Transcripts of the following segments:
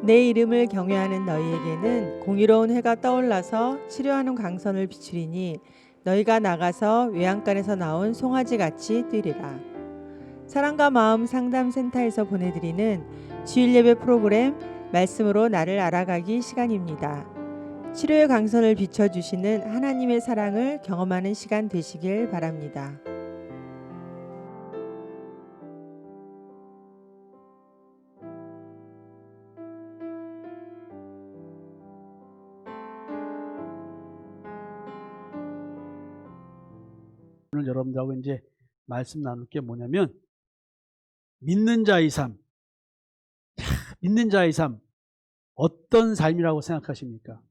내 이름을 경외하는 너희에게는 공의로운 해가 떠올라서 치료하는 광선을 비추리니 너희가 나가서 외양간에서 나온 송아지같이 뛰리라. 사랑과 마음 상담센터에서 보내드리는 주일예배 프로그램 말씀으로 나를 알아가기 시간입니다. 치료의 광선을 비춰주시는 하나님의 사랑을 경험하는 시간 되시길 바랍니다. 오늘 여러분들하고 이제 말씀 나눌 게 뭐냐면 믿는 자의 삶. 믿는 자의 삶 어떤 삶이라고 생각하십니까?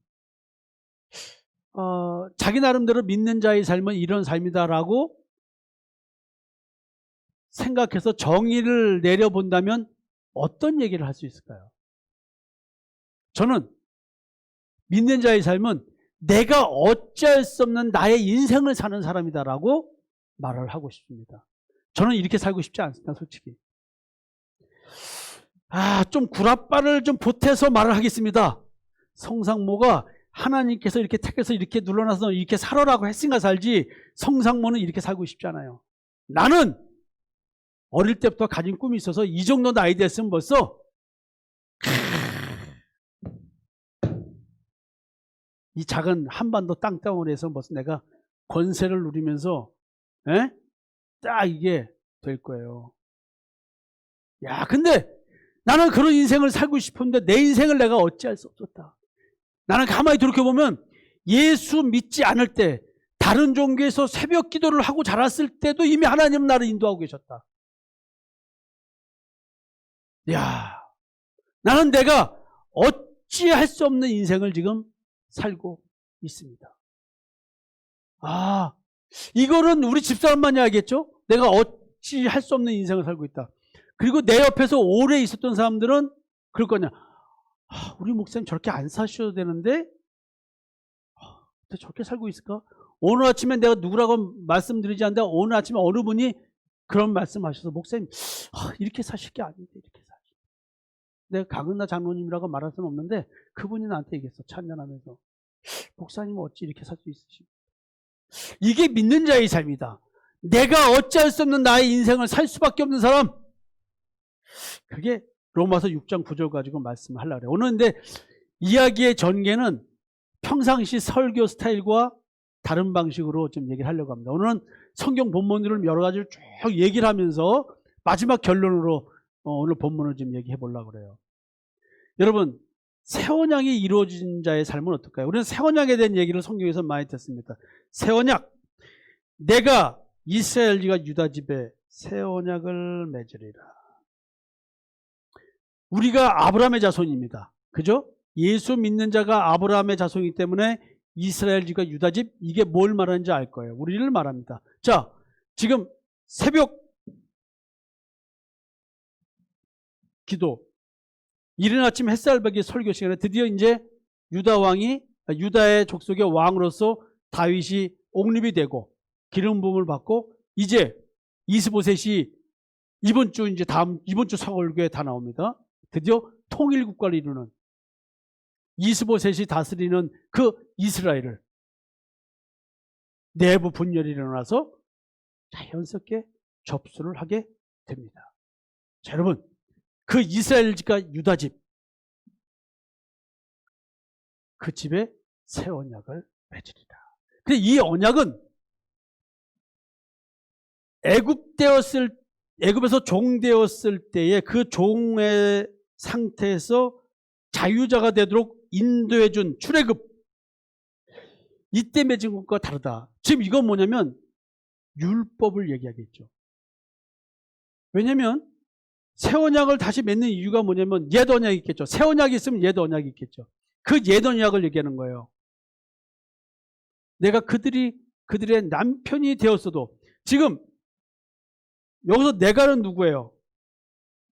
자기 나름대로 믿는 자의 삶은 이런 삶이다라고 생각해서 정의를 내려본다면 어떤 얘기를 할 수 있을까요? 저는 믿는 자의 삶은 내가 어찌할 수 없는 나의 인생을 사는 사람이다라고 말을 하고 싶습니다. 저는 이렇게 살고 싶지 않습니다, 솔직히. 좀 구라빠를 좀 보태서 말을 하겠습니다. 성상모가 하나님께서 이렇게 택해서 이렇게 눌러놔서 이렇게 살아라고 했으니까 살지, 성상모는 이렇게 살고 싶지 않아요. 나는 어릴 때부터 가진 꿈이 있어서 이 정도 나이 됐으면 벌써 이 작은 한반도 땅덩어리에서 벌써 내가 권세를 누리면서 딱 이게 될 거예요. 근데 나는 그런 인생을 살고 싶은데 내 인생을 내가 어찌할 수 없었다. 나는 가만히 돌이켜보면 예수 믿지 않을 때 다른 종교에서 새벽 기도를 하고 자랐을 때도 이미 하나님은 나를 인도하고 계셨다. 나는 내가 어찌할 수 없는 인생을 지금 살고 있습니다. 이거는 우리 집사람만이 알겠죠? 내가 어찌할 수 없는 인생을 살고 있다. 그리고 내 옆에서 오래 있었던 사람들은 그럴 거냐. 우리 목사님 저렇게 안 사셔도 되는데 저렇게 살고 있을까? 오늘 아침에 내가 누구라고 말씀드리지 않는데 오늘 아침에 어느 분이 그런 말씀하셔서 목사님 이렇게 사실 게 아닌데 이렇게 사실. 내가 강은나 장로님이라고 말할 수는 없는데 그분이 나한테 얘기했어. 찬양하면서 목사님은 어찌 이렇게 살 수 있으십니까? 이게 믿는 자의 삶이다. 내가 어찌할 수 없는 나의 인생을 살 수밖에 없는 사람. 그게 로마서 6장 9절 가지고 말씀을 하려고 그래요. 오늘 근데 이야기의 전개는 평상시 설교 스타일과 다른 방식으로 좀 얘기를 하려고 합니다. 오늘은 성경 본문들을 여러 가지를 쭉 얘기를 하면서 마지막 결론으로 오늘 본문을 좀 얘기해 보려고 그래요. 여러분, 새 언약이 이루어진 자의 삶은 어떨까요? 우리는 새 언약에 대한 얘기를 성경에서 많이 듣습니다. 새 언약, 내가 이스라엘과 유다 집에 새 언약을 맺으리라. 우리가 아브라함의 자손입니다. 그죠? 예수 믿는 자가 아브라함의 자손이기 때문에 이스라엘 집과 유다 집, 이게 뭘 말하는지 알 거예요. 우리를 말합니다. 자, 지금 새벽 기도, 이른 아침 햇살 밖의 설교 시간에 드디어 이제 유다의 족속의 왕으로서 다윗이 옹립이 되고 기름 부음을 받고 이제 이스보셋이 이번 주 설교에 다 나옵니다. 드디어 통일 국가를 이루는 이스보셋이 다스리는 그 이스라엘을 내부 분열이 일어나서 자연스럽게 접수를 하게 됩니다. 자, 여러분, 그 이스라엘 집과 유다 집, 그 집에 새 언약을 맺으리라. 근데 이 언약은 애굽에서 종되었을 때의 그 종의 상태에서 자유자가 되도록 인도해준 출애굽, 이때 맺은 것과 다르다. 지금 이건 뭐냐면 율법을 얘기하겠죠. 왜냐하면 새 언약을 다시 맺는 이유가 뭐냐면 옛 언약이 있겠죠. 새 언약이 있으면 옛 언약이 있겠죠. 그 옛 언약을 얘기하는 거예요. 내가 그들의 남편이 되었어도, 지금 여기서 내가는 누구예요?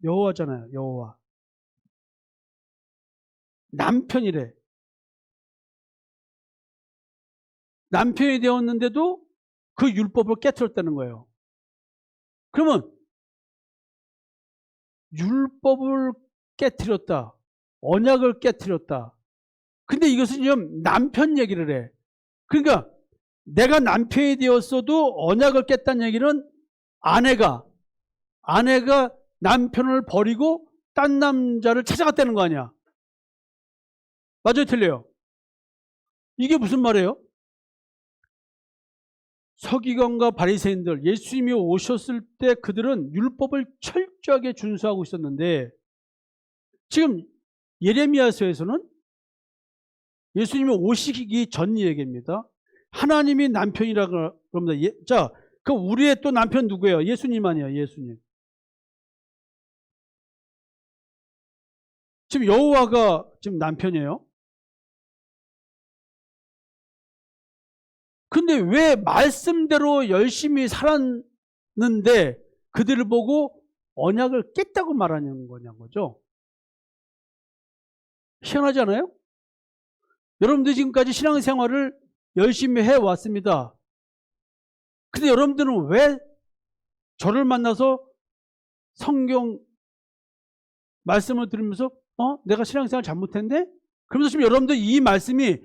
여호와잖아요. 여호와. 남편이래. 남편이 되었는데도 그 율법을 깨트렸다는 거예요. 그러면 율법을 깨트렸다. 언약을 깨뜨렸다. 근데 이것은 지금 남편 얘기를 해. 그러니까 내가 남편이 되었어도 언약을 깼다는 얘기는 아내가 남편을 버리고 딴 남자를 찾아갔다는 거 아니야. 맞아요, 틀려요? 이게 무슨 말이에요? 서기관과 바리새인들, 예수님이 오셨을 때 그들은 율법을 철저하게 준수하고 있었는데 지금 예레미야서에서는 예수님이 오시기 전 얘기입니다. 하나님이 남편이라 그럽니다. 자, 그 우리의 또 남편 누구예요? 예수님 아니에요, 예수님. 지금 여호와가 지금 남편이에요. 근데 왜 말씀대로 열심히 살았는데 그들을 보고 언약을 깼다고 말하는 거죠? 희한하지 않아요? 여러분들 지금까지 신앙생활을 열심히 해왔습니다. 근데 여러분들은 왜 저를 만나서 성경 말씀을 들으면서 내가 신앙생활 잘못했네? 그러면서 지금 여러분들 이 말씀이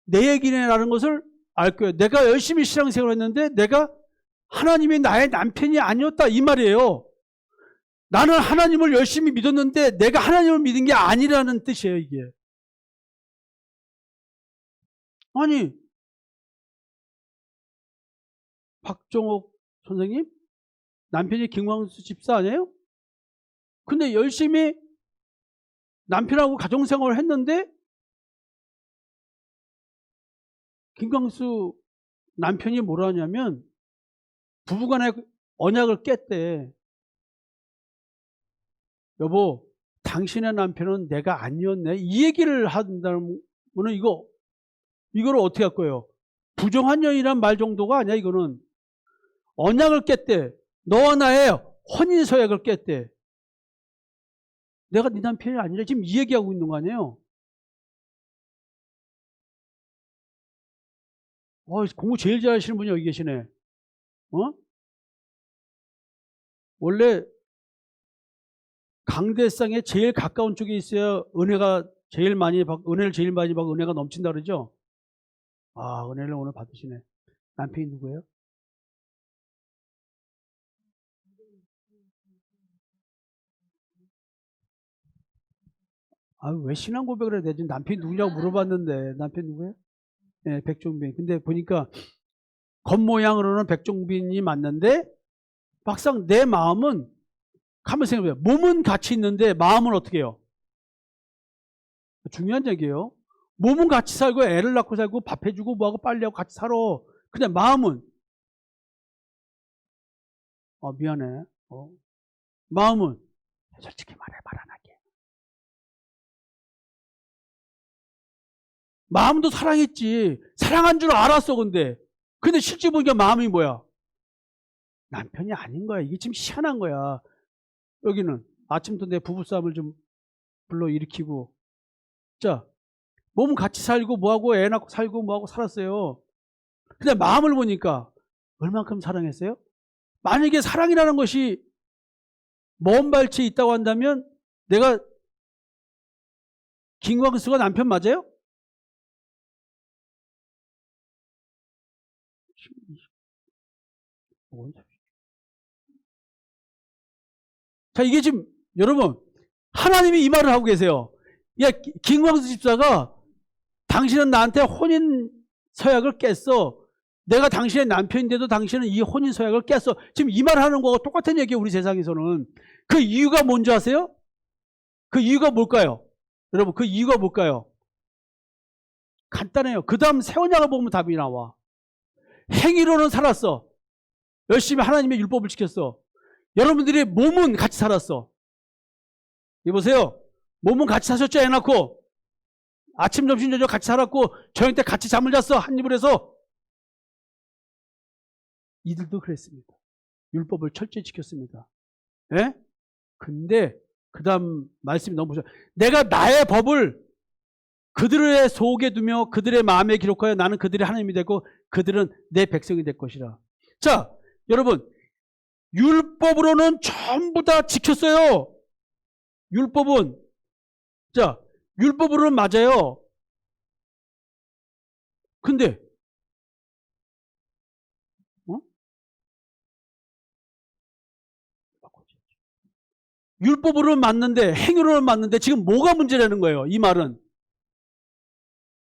내 얘기네라는 것을 알 거예요. 내가 열심히 신앙생활을 했는데 내가 하나님이 나의 남편이 아니었다 이 말이에요. 나는 하나님을 열심히 믿었는데 내가 하나님을 믿은 게 아니라는 뜻이에요, 이게. 아니, 박종옥 선생님? 남편이 김광수 집사 아니에요? 근데 열심히 남편하고 가정생활을 했는데 김광수 남편이 뭐라 하냐면 부부간에 언약을 깼대. 여보, 당신의 남편은 내가 아니었네. 이 얘기를 한다면 이거를 어떻게 할 거예요? 부정한 년이란 말 정도가 아니야. 이거는 언약을 깼대. 너와 나의 혼인서약을 깼대. 내가 네 남편이 아니라 지금 이 얘기하고 있는 거 아니에요? 공부 제일 잘하시는 분이 여기 계시네. 원래 강대상에 제일 가까운 쪽에 있어야 은혜를 제일 많이 받고 은혜가 넘친다 그러죠? 은혜를 오늘 받으시네. 남편이 누구예요? 왜 신앙 고백을 해야 되지? 남편이 누구냐고 물어봤는데 남편 누구예요? 네, 백종빈. 근데 보니까 겉모양으로는 백종빈이 맞는데 막상 내 마음은 가만 생각해봐요. 몸은 같이 있는데 마음은 어떻게 해요? 중요한 얘기예요. 몸은 같이 살고 애를 낳고 살고 밥 해주고 뭐하고 빨리하고 같이 살아. 근데 마음은 미안해. 마음은 솔직히 말해 말 안 하게. 마음도 사랑했지. 사랑한 줄 알았어. 근데 실제 보니까 마음이 뭐야? 남편이 아닌 거야. 이게 지금 희한한 거야. 여기는 아침부터 내 부부싸움을 좀 불러일으키고, 자, 몸은 같이 살고 뭐하고 애 낳고 살고 뭐하고 살았어요. 근데 마음을 보니까 얼만큼 사랑했어요? 만약에 사랑이라는 것이 먼 발치에 있다고 한다면 내가 김광수가 남편 맞아요? 자, 이게 지금 여러분 하나님이 이 말을 하고 계세요. 야, 김광수 집사가 당신은 나한테 혼인 서약을 깼어. 내가 당신의 남편인데도 당신은 이 혼인 서약을 깼어. 지금 이 말을 하는 거하고 똑같은 얘기예요. 우리 세상에서는. 그 이유가 뭔지 아세요? 그 이유가 뭘까요? 여러분, 그 이유가 뭘까요? 간단해요. 그 다음 새 언약을 보면 답이 나와. 행위로는 살았어. 열심히 하나님의 율법을 지켰어. 여러분들이 몸은 같이 살았어. 이보세요. 몸은 같이 사셨죠? 애 낳고. 아침, 점심, 저녁 같이 살았고 저녁 때 같이 잠을 잤어. 한 입을 해서. 이들도 그랬습니다. 율법을 철저히 지켰습니다. 예? 근데 그 다음 말씀이 너무 무서워요. 내가 나의 법을 그들의 속에 두며 그들의 마음에 기록하여 나는 그들의 하나님이 되고 그들은 내 백성이 될 것이라. 자, 여러분, 율법으로는 전부 다 지켰어요. 율법은 자, 율법으로는 맞아요. 근데 율법으로는 맞는데 행위로는 맞는데 지금 뭐가 문제라는 거예요? 이 말은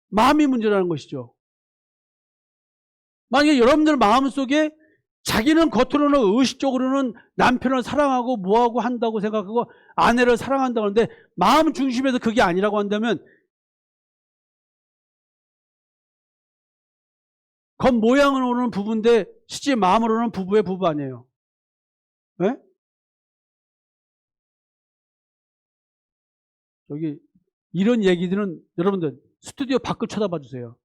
마음이 문제라는 것이죠. 만약에 여러분들 마음속에 자기는 겉으로는 의식적으로는 남편을 사랑하고 뭐하고 한다고 생각하고 아내를 사랑한다고 하는데 마음 중심에서 그게 아니라고 한다면 겉모양으로는 부부인데 실제 마음으로는 부부의 부부 아니에요. 네? 여기 이런 얘기들은 여러분들 스튜디오 밖을 쳐다봐 주세요.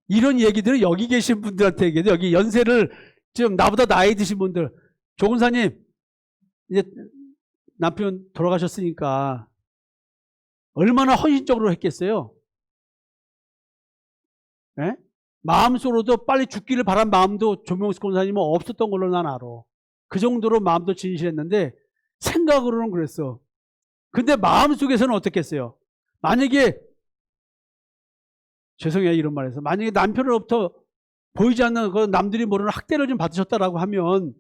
이런 얘기들은 여기 계신 분들한테 얘기해요. 여기 연세를 지금 나보다 나이 드신 분들. 조근사님 이제 남편 돌아가셨으니까 얼마나 헌신적으로 했겠어요? 네? 마음속으로도 빨리 죽기를 바란 마음도 조명수 권사님은 없었던 걸로 난 알아. 그 정도로 마음도 진실했는데 생각으로는 그랬어. 근데 마음속에서는 어떻겠어요? 만약에 죄송해요 이런 말해서 만약에 남편으로부터 보이지 않는 그 남들이 모르는 학대를 좀 받으셨다라고 하면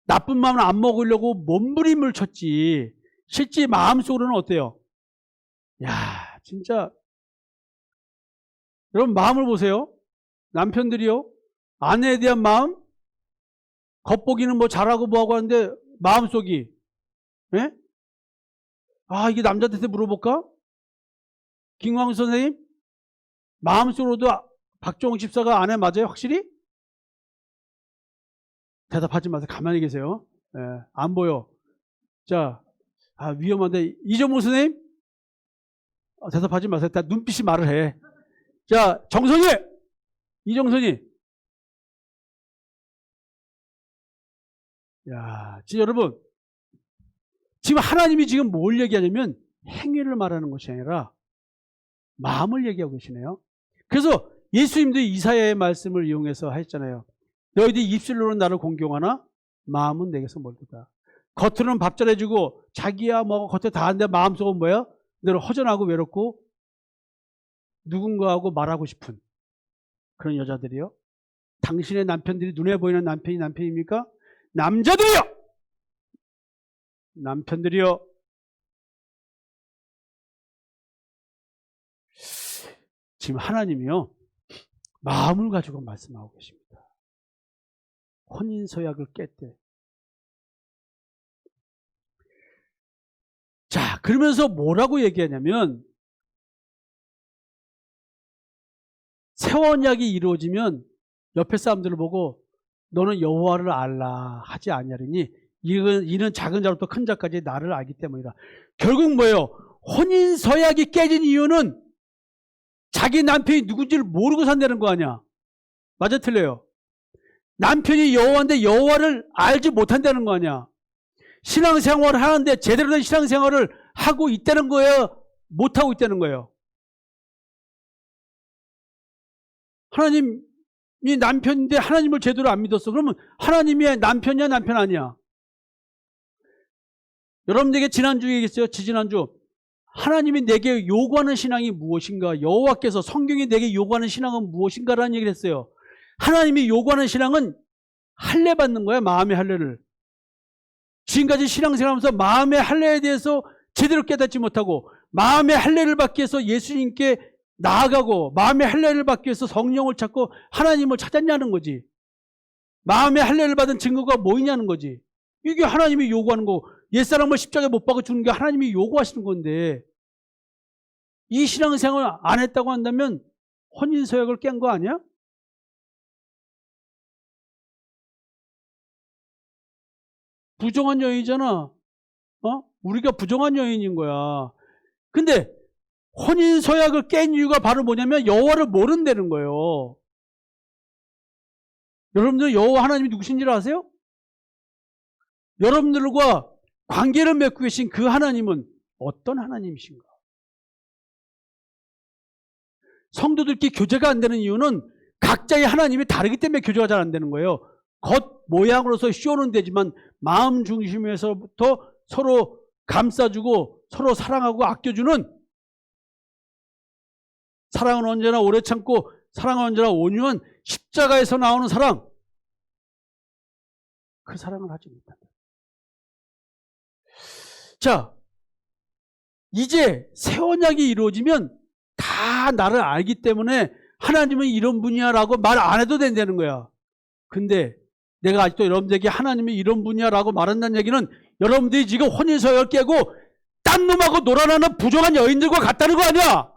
나쁜 마음을 안 먹으려고 몸부림을 쳤지 실제 마음속으로는 어때요? 야 진짜 여러분 마음을 보세요. 남편들이요 아내에 대한 마음 겉보기는 뭐 잘하고 뭐하고 하는데 마음속이 예? 아 이게 남자한테 물어볼까? 김광수 선생님 마음속으로도 박종욱 집사가 아내 맞아요? 확실히? 대답하지 마세요. 가만히 계세요. 예, 안 보여. 자, 위험한데 이정무 선생님 대답하지 마세요. 다 눈빛이 말을 해. 자, 정선이 이정선이 야, 진짜 여러분 지금 하나님이 지금 뭘 얘기하냐면 행위를 말하는 것이 아니라 마음을 얘기하고 계시네요. 그래서 예수님도 이사야의 말씀을 이용해서 하셨잖아요. 너희들이 입술로는 나를 공경하나 마음은 내게서 멀다. 겉으로는 밥 잘해주고 자기야 뭐고 겉에 다 하는데 마음속은 뭐야? 늘 허전하고 외롭고 누군가하고 말하고 싶은 그런 여자들이요. 당신의 남편들이 눈에 보이는 남편이 남편입니까? 남자들이요. 남편들이요. 지금 하나님이요. 마음을 가지고 말씀하고 계십니다. 혼인서약을 깼대. 자, 그러면서 뭐라고 얘기하냐면 새언약이 이루어지면 옆에 사람들을 보고 너는 여호와를 알라 하지 아니하리니 이는 작은 자로부터 큰 자까지 나를 알기 때문이라. 결국 뭐예요? 혼인서약이 깨진 이유는 자기 남편이 누군지를 모르고 산다는 거 아니야. 맞아 틀려요? 남편이 여호와인데 여호와를 알지 못한다는 거 아니야. 신앙생활을 하는데 제대로 된 신앙생활을 하고 있다는 거예요? 못하고 있다는 거예요? 하나님이 남편인데 하나님을 제대로 안 믿었어. 그러면 하나님이 남편이야 남편 아니야? 여러분에게 지난주에 얘기했어요. 지지난주 하나님이 내게 요구하는 신앙이 무엇인가? 여호와께서 성경이 내게 요구하는 신앙은 무엇인가라는 얘기를 했어요. 하나님이 요구하는 신앙은 할례 받는 거야. 마음의 할례를. 지금까지 신앙생활하면서 마음의 할례에 대해서 제대로 깨닫지 못하고 마음의 할례를 받기 위해서 예수님께 나아가고 마음의 할례를 받기 위해서 성령을 찾고 하나님을 찾았냐는 거지. 마음의 할례를 받은 증거가 뭐냐는 거지. 이게 하나님이 요구하는 거고 옛사람을 십자가에 못 박아 주는 게 하나님이 요구하시는 건데 이 신앙생활을 안 했다고 한다면 혼인서약을 깬 거 아니야? 부정한 여인이잖아. 우리가 부정한 여인인 거야. 근데 혼인서약을 깬 이유가 바로 뭐냐면 여호와를 모른다는 거예요. 여러분들 여호와 하나님이 누구신지를 아세요? 여러분들과 관계를 맺고 계신 그 하나님은 어떤 하나님이신가? 성도들끼리 교제가 안 되는 이유는 각자의 하나님이 다르기 때문에 교제가 잘 안 되는 거예요. 겉 모양으로서 쇼는 되지만 마음 중심에서부터 서로 감싸주고 서로 사랑하고 아껴주는, 사랑은 언제나 오래 참고 사랑은 언제나 온유한 십자가에서 나오는 사랑, 그 사랑을 하지 못한다. 자, 이제 새 언약이 이루어지면 다 나를 알기 때문에 하나님은 이런 분이야 라고 말 안 해도 된다는 거야. 근데 내가 아직도 여러분들에게 하나님이 이런 분이야 라고 말한다는 얘기는 여러분들이 지금 혼인서열 깨고 딴 놈하고 놀아나는 부정한 여인들과 같다는 거 아니야.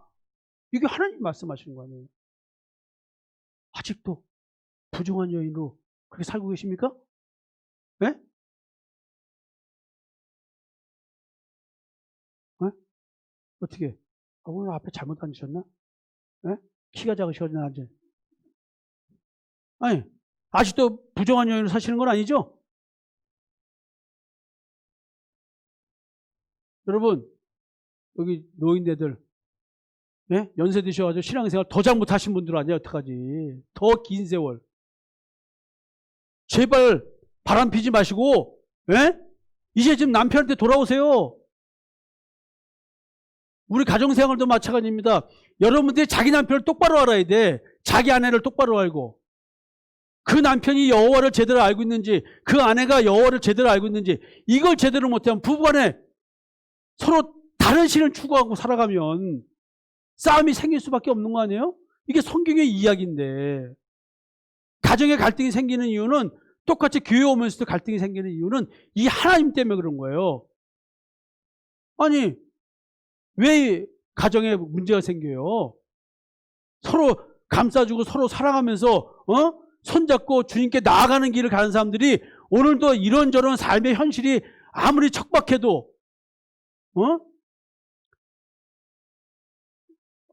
이게 하나님 말씀하시는 거 아니에요. 아직도 부정한 여인으로 그렇게 살고 계십니까? 네? 네? 어떻게? 오늘 앞에 잘못 앉으셨나? 네? 키가 작으셨나? 아니, 아직도 부정한 여인으로 사시는 건 아니죠? 여러분, 여기 노인네들, 네? 연세 드셔가지고 신앙생활 더 잘못하신 분들 아니야, 어떡하지? 더 긴 세월. 제발 바람 피지 마시고, 네? 이제 지금 남편한테 돌아오세요. 우리 가정생활도 마찬가지입니다. 여러분들이 자기 남편을 똑바로 알아야 돼. 자기 아내를 똑바로 알고. 그 남편이 여호와를 제대로 알고 있는지, 그 아내가 여호와를 제대로 알고 있는지, 이걸 제대로 못하면 부부간에 서로 다른 신을 추구하고 살아가면 싸움이 생길 수밖에 없는 거 아니에요? 이게 성경의 이야기인데, 가정에 갈등이 생기는 이유는, 똑같이 교회 오면서도 갈등이 생기는 이유는 이 하나님 때문에 그런 거예요. 아니, 왜 가정에 문제가 생겨요? 서로 감싸주고 서로 사랑하면서 손잡고 주님께 나아가는 길을 가는 사람들이 오늘도 이런저런 삶의 현실이 아무리 척박해도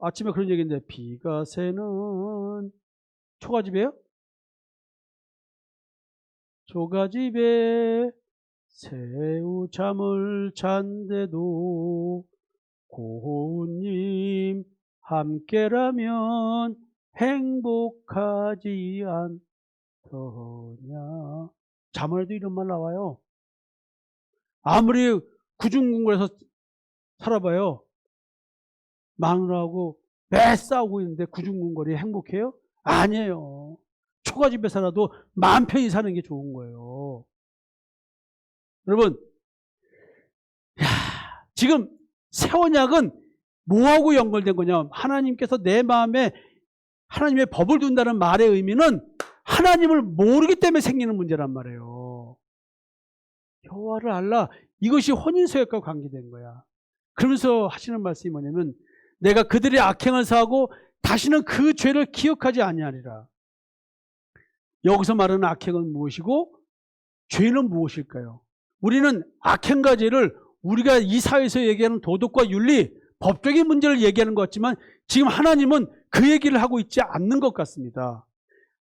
아침에 그런 얘기인데, 비가 새는 초가집이에요? 초가집에 새우 잠을 잔데도 고운님 함께라면 행복하지 않더냐. 자문에도 이런 말 나와요. 아무리 구중궁궐에서 살아봐요. 마누라하고 매 싸우고 있는데 구중궁궐이 행복해요? 아니에요. 초가집에 살아도 마음 편히 사는 게 좋은 거예요. 여러분, 지금 새 언약은 뭐하고 연결된 거냐? 하나님께서 내 마음에 하나님의 법을 둔다는 말의 의미는 하나님을 모르기 때문에 생기는 문제란 말이에요. 여호와를 알라, 이것이 혼인서약과 관계된 거야. 그러면서 하시는 말씀이 뭐냐면, 내가 그들의 악행을 사하고 다시는 그 죄를 기억하지 아니하리라. 여기서 말하는 악행은 무엇이고 죄는 무엇일까요? 우리는 악행과 죄를 우리가 이 사회에서 얘기하는 도덕과 윤리, 법적인 문제를 얘기하는 것 같지만 지금 하나님은 그 얘기를 하고 있지 않는 것 같습니다.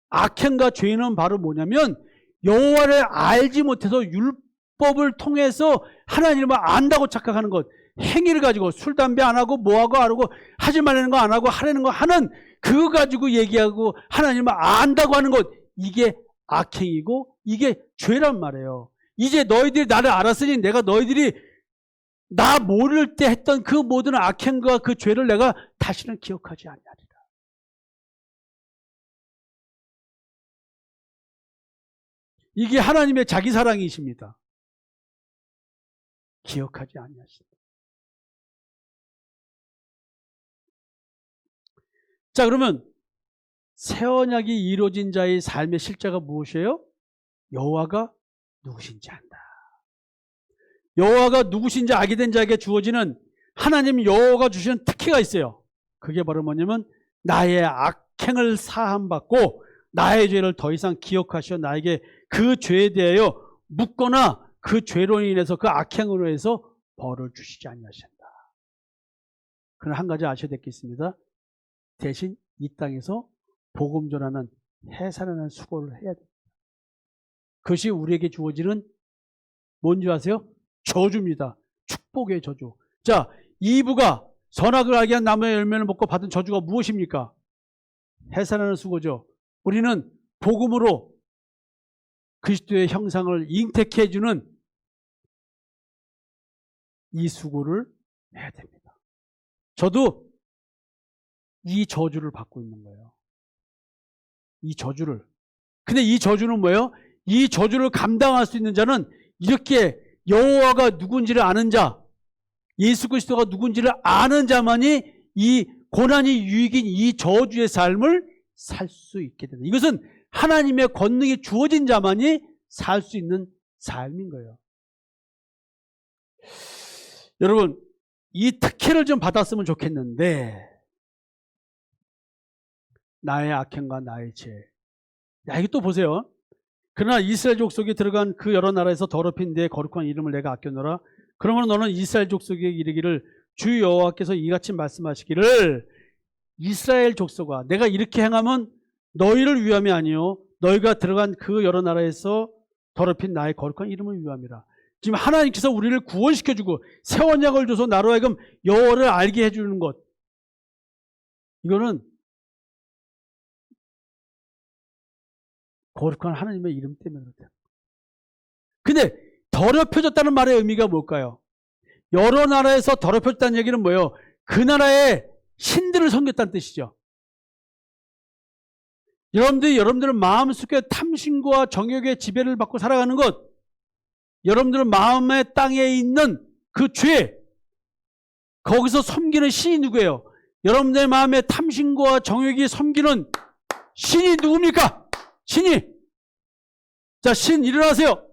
악행과 죄는 바로 뭐냐면 여호와를 알지 못해서 율법을 통해서 하나님을 안다고 착각하는 것, 행위를 가지고 술, 담배 안 하고 뭐하고 안 하고 하지 말라는 거 안 하고 하라는 거 하는 그거 가지고 얘기하고 하나님을 안다고 하는 것, 이게 악행이고 이게 죄란 말이에요. 이제 너희들이 나를 알았으니 내가 너희들이 나 모를 때 했던 그 모든 악행과 그 죄를 내가 다시는 기억하지 아니하리라. 이게 하나님의 자기 사랑이십니다. 기억하지 아니하신다. 자, 그러면 새 언약이 이루어진 자의 삶의 실제가 무엇이에요? 여호와가 누구신지 안다. 여호와가 누구신지 알게 된 자에게 주어지는 하나님 여호와가 주시는 특혜가 있어요. 그게 바로 뭐냐면 나의 악행을 사함받고 나의 죄를 더 이상 기억하시어 나에게 그 죄에 대하여 묻거나 그 죄로 인해서 그 악행으로 해서 벌을 주시지 아니하신다. 그러나 한 가지 아셔야 될 게 있습니다. 대신 이 땅에서 복음 전하는 해산하는 수고를 해야 됩니다. 그것이 우리에게 주어지는 뭔지 아세요? 저주입니다. 축복의 저주. 자, 이브가 선악을 알게 한 나무의 열매를 먹고 받은 저주가 무엇입니까? 해산하는 수고죠. 우리는 복음으로 그리스도의 형상을 잉태케 해주는 이 수고를 해야 됩니다. 저도 이 저주를 받고 있는 거예요. 이 저주를. 근데 이 저주는 뭐예요? 이 저주를 감당할 수 있는 자는 이렇게 여호와가 누군지를 아는 자, 예수 그리스도가 누군지를 아는 자만이 이 고난이 유익인 이 저주의 삶을 살 수 있게 된다. 이것은 하나님의 권능이 주어진 자만이 살 수 있는 삶인 거예요. 여러분, 이 특혜를 좀 받았으면 좋겠는데, 나의 악행과 나의 죄. 야, 이거 또 보세요. 그러나 이스라엘 족속이 들어간 그 여러 나라에서 더럽힌 내 거룩한 이름을 내가 아껴노라. 그러므로 너는 이스라엘 족속에게 이르기를 주 여호와께서 이같이 말씀하시기를 이스라엘 족속아 내가 이렇게 행하면 너희를 위함이 아니요 너희가 들어간 그 여러 나라에서 더럽힌 나의 거룩한 이름을 위함이라. 지금 하나님께서 우리를 구원시켜주고 새 언약을 줘서 나로 하여금 여호와를 알게 해주는 것, 이거는 거룩한 하나님의 이름 때문에 그렇다. 근데 더럽혀졌다는 말의 의미가 뭘까요? 여러 나라에서 더럽혀졌다는 얘기는 뭐예요? 그 나라의 신들을 섬겼다는 뜻이죠. 여러분들은 마음속에 탐심과 정욕의 지배를 받고 살아가는 것, 여러분들은 마음의 땅에 있는 그 죄, 거기서 섬기는 신이 누구예요? 여러분들의 마음의 탐심과 정욕이 섬기는 신이 누굽니까? 신이. 자, 신 일어나세요.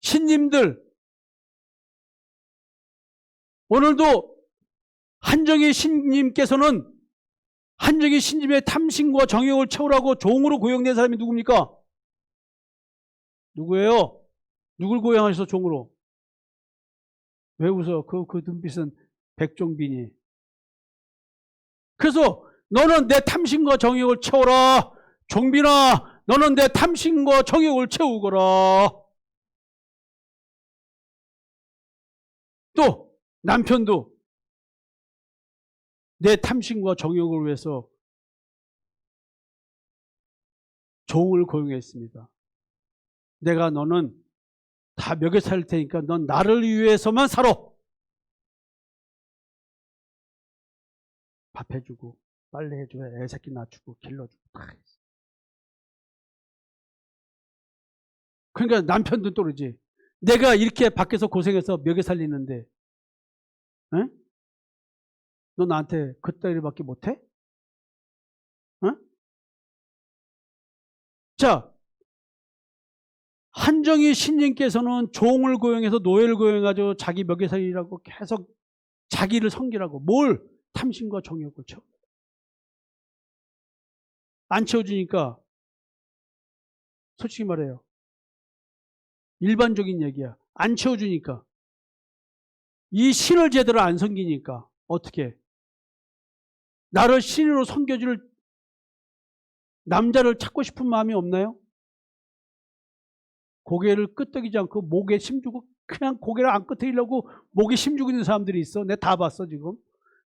신님들. 오늘도 한정희 신님께서는 한정희 신님의 탐심과 정욕을 채우라고 종으로 고용된 사람이 누굽니까? 누구예요? 누굴 고용하셔서 종으로? 왜 웃어? 그 눈빛은 백종빈이. 그래서 너는 내 탐심과 정욕을 채워라. 종빈아, 너는 내 탐심과 정욕을 채우거라. 또 남편도 내 탐심과 정욕을 위해서 종을 고용했습니다. 내가 너는 다 먹여 살 테니까 넌 나를 위해서만 살아. 밥 해주고 빨래 해주고 애새끼 낳아주고 길러주고 다 했어. 그러니까 남편도 또 그러지. 내가 이렇게 밖에서 고생해서 먹여 살리는데 응? 너 나한테 그따위로밖에 못해? 응? 자, 한정희 신님께서는 종을 고용해서 노예를 고용해가지고 자기 먹여 살리라고 계속 자기를 섬기라고 뭘 탐심과 정욕을 채워. 안 채워주니까 솔직히 말해요. 일반적인 얘기야. 안 채워주니까. 이 신을 제대로 안 섬기니까 어떻게? 나를 신으로 섬겨줄 남자를 찾고 싶은 마음이 없나요? 고개를 끄덕이지 않고 목에 힘주고 그냥 고개를 안 끄덕이려고 목에 힘주고 있는 사람들이 있어. 내가 다 봤어 지금.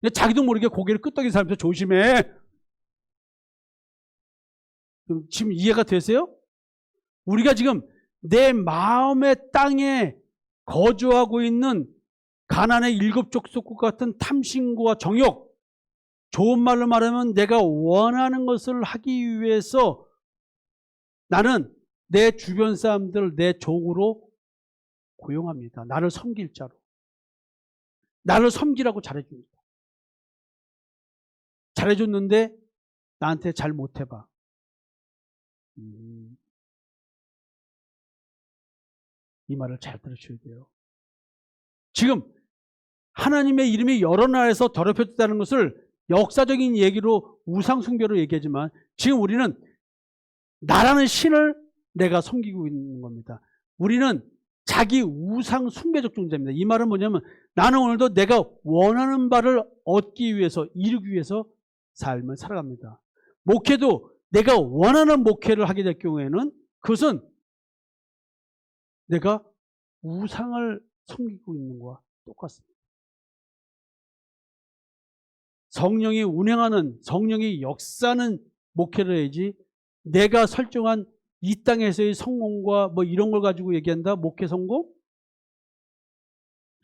근데 자기도 모르게 고개를 끄덕이는 사람들 조심해. 지금 이해가 되세요? 우리가 지금 내 마음의 땅에 거주하고 있는 가나안의 7 족속 같은 탐심과 정욕, 좋은 말로 말하면 내가 원하는 것을 하기 위해서 나는 내 주변 사람들을 내 종으로 고용합니다. 나를 섬길 자로. 나를 섬기라고 잘해줍니다. 잘해줬는데 나한테 잘 못해봐. 이 말을 잘 들으셔야 돼요. 지금 하나님의 이름이 여러 나라에서 더럽혀졌다는 것을 역사적인 얘기로 우상숭배로 얘기하지만 지금 우리는 나라는 신을 내가 섬기고 있는 겁니다. 우리는 자기 우상 숭배적 존재입니다. 이 말은 뭐냐면 나는 오늘도 내가 원하는 바를 얻기 위해서 이루기 위해서 삶을 살아갑니다. 목회도 내가 원하는 목회를 하게 될 경우에는 그것은 내가 우상을 섬기고 있는 것과 똑같습니다. 성령이 운행하는 성령이 역사하는 목회를 해야지 내가 설정한 이 땅에서의 성공과 뭐 이런 걸 가지고 얘기한다? 목회 성공?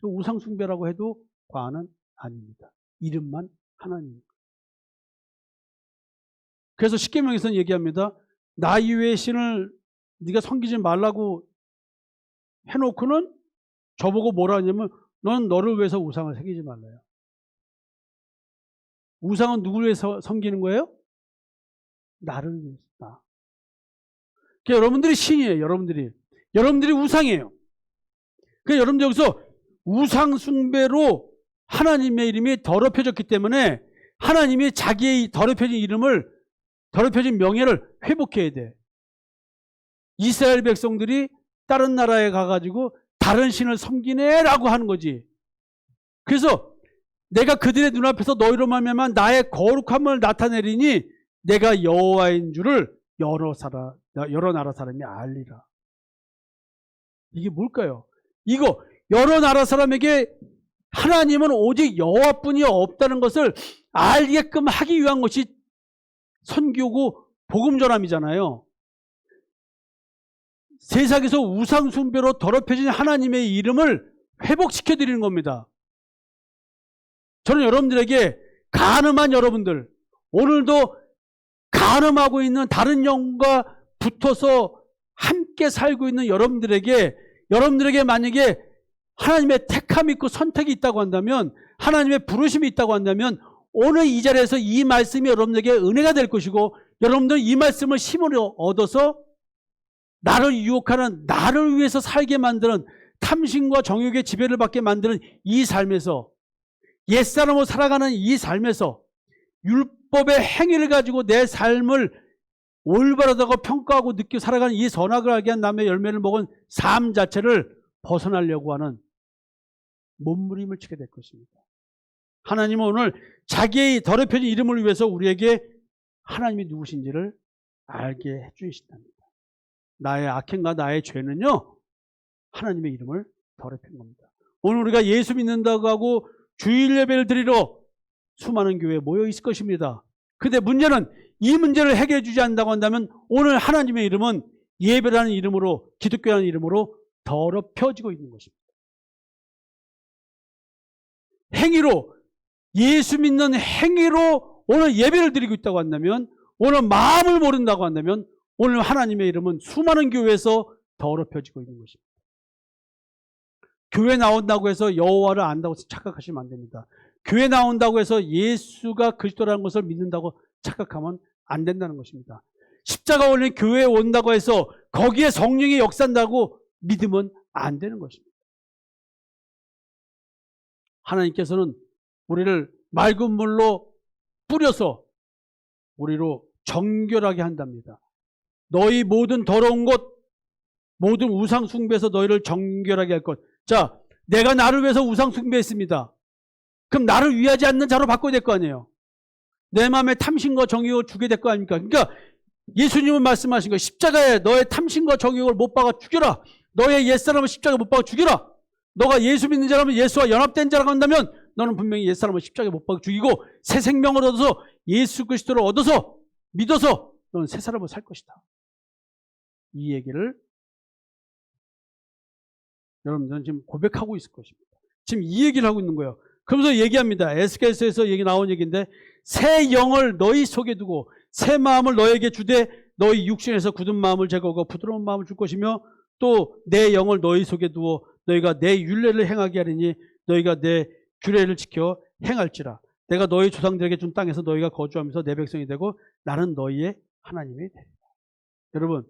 또 우상 숭배라고 해도 과언은 아닙니다. 이름만 하나님입니다. 그래서 십계명에서는 얘기합니다. 나 이외의 신을 네가 섬기지 말라고 해놓고는 저보고 뭐라 하냐면 넌 너를 위해서 우상을 새기지 말래요. 우상은 누구를 위해서 섬기는 거예요? 나를 위해서. 나. 그러니까 여러분들이 신이에요. 여러분들이 우상이에요. 그러니까 여러분들 여기서 우상 숭배로 하나님의 이름이 더럽혀졌기 때문에 하나님이 자기의 더럽혀진 명예를 회복해야 돼. 이스라엘 백성들이 다른 나라에 가가지고 다른 신을 섬기네라고 하는 거지. 그래서 내가 그들의 눈앞에서 너희로 말미암아 나의 거룩함을 나타내리니 내가 여호와인 줄을 여러 나라 사람이 알리라. 이게 뭘까요? 이거 여러 나라 사람에게 하나님은 오직 여호와뿐이 없다는 것을 알게끔 하기 위한 것이 선교고 복음 전함이잖아요. 세상에서 우상 숭배로 더럽혀진 하나님의 이름을 회복시켜 드리는 겁니다. 저는 여러분들에게 간음한 여러분들, 오늘도 간음하고 있는 다른 영과 붙어서 함께 살고 있는 여러분들에게 만약에 하나님의 택함이 있고 선택이 있다고 한다면, 하나님의 부르심이 있다고 한다면 오늘 이 자리에서 이 말씀이 여러분들에게 은혜가 될 것이고, 여러분들은 이 말씀을 힘으로 얻어서 나를 유혹하는, 나를 위해서 살게 만드는, 탐심과 정욕의 지배를 받게 만드는 이 삶에서, 옛사람으로 살아가는 이 삶에서 율법의 행위를 가지고 내 삶을 올바르다고 평가하고 느끼고 살아가는 이 선악을 알게 한 남의 열매를 먹은 삶 자체를 벗어나려고 하는 몸부림을 치게 될 것입니다. 하나님은 오늘 자기의 더럽혀진 이름을 위해서 우리에게 하나님이 누구신지를 알게 해주신답니다. 나의 악행과 나의 죄는요, 하나님의 이름을 더럽힌 겁니다. 오늘 우리가 예수 믿는다고 하고 주일 예배를 드리러 수많은 교회에 모여 있을 것입니다. 근데 문제는 이 문제를 해결해 주지 않는다고 한다면 오늘 하나님의 이름은 예배라는 이름으로, 기독교라는 이름으로 더럽혀지고 있는 것입니다. 행위로, 예수 믿는 행위로 오늘 예배를 드리고 있다고 한다면, 오늘 마음을 모른다고 한다면 오늘 하나님의 이름은 수많은 교회에서 더럽혀지고 있는 것입니다. 교회 나온다고 해서 여호와를 안다고 착각하시면 안 됩니다. 교회 나온다고 해서 예수가 그리스도라는 것을 믿는다고 착각하면 안 된다는 것입니다. 십자가 올린 교회에 온다고 해서 거기에 성령이 역사한다고 믿으면 안 되는 것입니다. 하나님께서는 우리를 맑은 물로 뿌려서 우리로 정결하게 한답니다. 너희 모든 더러운 것, 모든 우상 숭배에서 너희를 정결하게 할 것. 자, 내가 나를 위해서 우상 숭배했습니다. 그럼 나를 위하지 않는 자로 바꿔야 될 거 아니에요. 내 마음에 탐심과 정욕을 주게 될 거 아닙니까? 그러니까 예수님은 말씀하신 거예요. 십자가에 너의 탐심과 정욕을 못 박아 죽여라. 너의 옛사람을 십자가에 못 박아 죽여라. 너가 예수 믿는 자라면, 예수와 연합된 자라고 한다면 너는 분명히 옛사람을 십자가에 못 박아 죽이고 새 생명을 얻어서 예수 그리스도를 얻어서 믿어서 너는 새 사람으로 살 것이다. 이 얘기를 여러분들은 지금 고백하고 있을 것입니다. 지금 이 얘기를 하고 있는 거예요. 그러면서 얘기합니다. 에스겔서에서 나온 얘기인데, 새 영을 너희 속에 두고 새 마음을 너에게 주되 너희 육신에서 굳은 마음을 제거하고 부드러운 마음을 줄 것이며, 또 내 영을 너희 속에 두어 너희가 내 율례를 행하게 하리니 너희가 내 규례를 지켜 행할지라. 내가 너희 조상들에게 준 땅에서 너희가 거주하면서 내 백성이 되고 나는 너희의 하나님이 되리라. 여러분,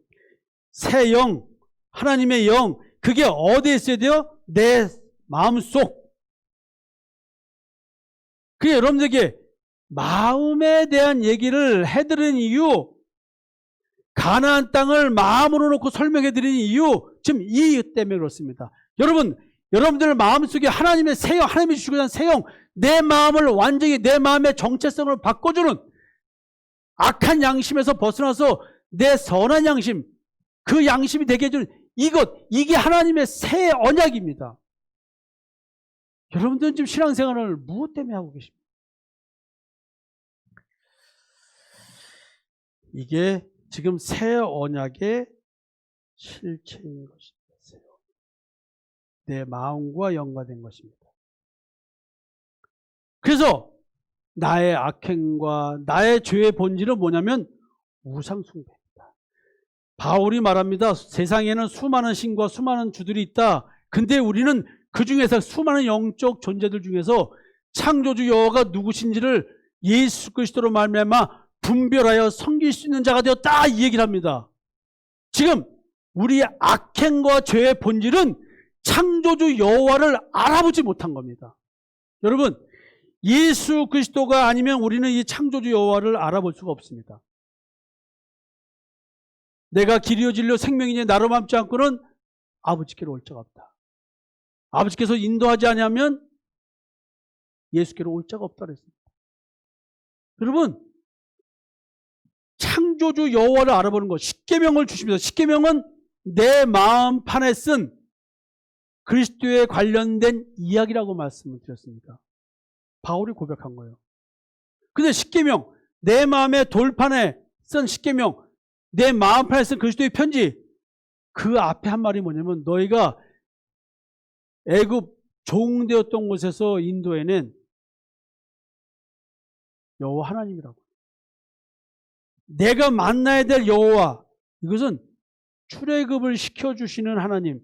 새 영, 하나님의 영, 그게 어디에 있어야 돼요? 내 마음속. 그게 여러분들에게 마음에 대한 얘기를 해드리는 이유, 가나안 땅을 마음으로 놓고 설명해드리는 이유, 지금 이 이유 때문에 그렇습니다. 여러분들 마음속에 하나님의 새 영, 하나님이 주시고 있는 새 영, 내 마음을 완전히, 내 마음의 정체성을 바꿔주는, 악한 양심에서 벗어나서 내 선한 양심, 그 양심이 되게 해주는 이게 하나님의 새 언약입니다. 여러분들은 지금 신앙생활을 무엇 때문에 하고 계십니까? 이게 지금 새 언약의 실체인 것입니다. 내 마음과 연관된 것입니다. 그래서 나의 악행과 나의 죄의 본질은 뭐냐면 우상숭배입니다. 바울이 말합니다. 세상에는 수많은 신과 수많은 주들이 있다. 근데 우리는 그 중에서 수많은 영적 존재들 중에서 창조주 여호와가 누구신지를 예수 그리스도로 말미암아 분별하여 섬길 수 있는 자가 되었다, 이 얘기를 합니다. 지금 우리의 악행과 죄의 본질은 창조주 여호와를 알아보지 못한 겁니다. 여러분, 예수 그리스도가 아니면 우리는 이 창조주 여호와를 알아볼 수가 없습니다. 내가 길이요 진리요 생명이니 나로 맘지 않고는 아버지께로 올 자가 없다. 아버지께서 인도하지 않으면 예수께로 올 자가 없다 그랬습니다. 여러분, 창조주 여호와를 알아보는 것, 십계명을 주십니다. 십계명은 내 마음판에 쓴 그리스도에 관련된 이야기라고 말씀을 드렸습니다. 바울이 고백한 거예요. 근데 십계명, 내 마음의 돌판에 쓴 십계명, 내 마음판에 쓴 그리스도의 편지, 그 앞에 한 말이 뭐냐면 너희가 애굽 종되었던 곳에서 인도해낸 여호와 하나님이라고. 내가 만나야 될 여호와, 이것은 출애굽을 시켜주시는 하나님,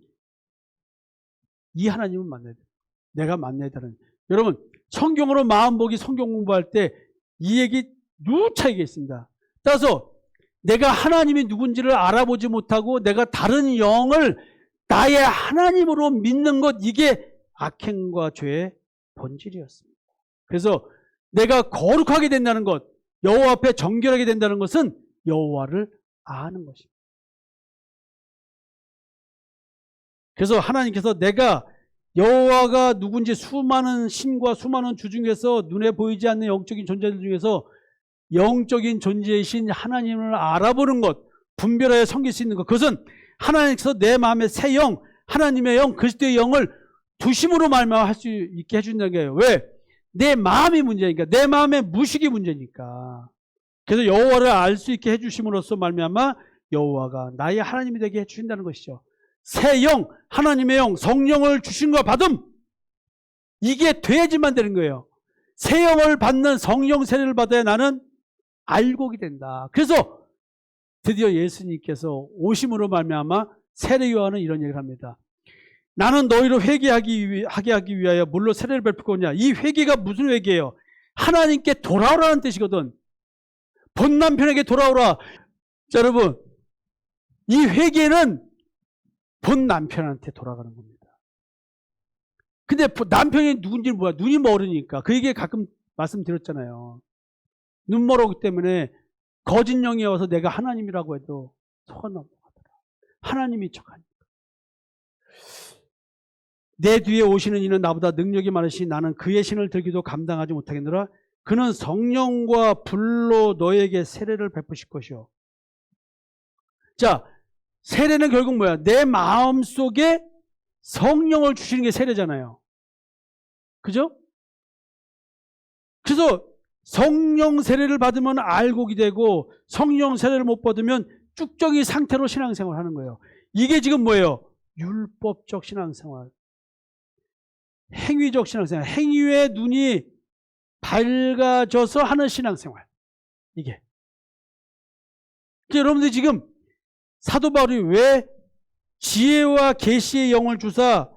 이 하나님을 만나야 돼요. 내가 만나야 되는. 여러분, 성경으로 마음보기 성경 공부할 때 이 얘기 누차 얘기했습니다. 따라서 내가 하나님이 누군지를 알아보지 못하고 내가 다른 영을 나의 하나님으로 믿는 것, 이게 악행과 죄의 본질이었습니다. 그래서 내가 거룩하게 된다는 것, 여호와 앞에 정결하게 된다는 것은 여호와를 아는 것입니다. 그래서 하나님께서 내가 여호와가 누군지 수많은 신과 수많은 주 중에서 눈에 보이지 않는 영적인 존재들 중에서 영적인 존재이신 하나님을 알아보는 것, 분별하여 섬길 수 있는 것, 그것은 하나님께서 내 마음의 새 영, 하나님의 영, 그리스도의 영을 두심으로 말미암아 할 수 있게 해준다는 거예요. 왜? 내 마음이 문제니까, 내 마음의 무식이 문제니까. 그래서 여호와를 알 수 있게 해주심으로써 말미암아 여호와가 나의 하나님이 되게 해주신다는 것이죠. 새 영, 하나님의 영, 성령을 주신과 받음, 이게 돼야지만 되는 거예요. 새 영을 받는, 성령 세례를 받아야 나는 알곡이 된다. 그래서 드디어 예수님께서 오심으로 말미암아 세례 요한은 이런 얘기를 합니다. 나는 너희로 회개하게 하기 위하여 물로 세례를 베풀고냐. 이 회개가 무슨 회개예요? 하나님께 돌아오라는 뜻이거든. 본 남편에게 돌아오라. 자, 여러분, 이 회개는 본 남편한테 돌아가는 겁니다. 근데 남편이 누군지 몰라. 눈이 멀으니까. 그 얘기 가끔 말씀드렸잖아요. 눈 멀었기 때문에 거짓 영이 와서 내가 하나님이라고 해도 속아 넘어가더라. 하나님이 척하니까. 내 뒤에 오시는 이는 나보다 능력이 많으시니 나는 그의 신을 들기도 감당하지 못하겠노라. 그는 성령과 불로 너에게 세례를 베푸실 것이요. 자, 세례는 결국 뭐야? 내 마음 속에 성령을 주시는 게 세례잖아요. 그죠? 그래서 성령 세례를 받으면 알곡이 되고 성령 세례를 못 받으면 쭉정이 상태로 신앙생활을 하는 거예요. 이게 지금 뭐예요? 율법적 신앙생활. 행위적 신앙생활. 행위의 눈이 밝아져서 하는 신앙생활. 이게. 여러분들이 지금 사도 바울이 왜 지혜와 계시의 영을 주사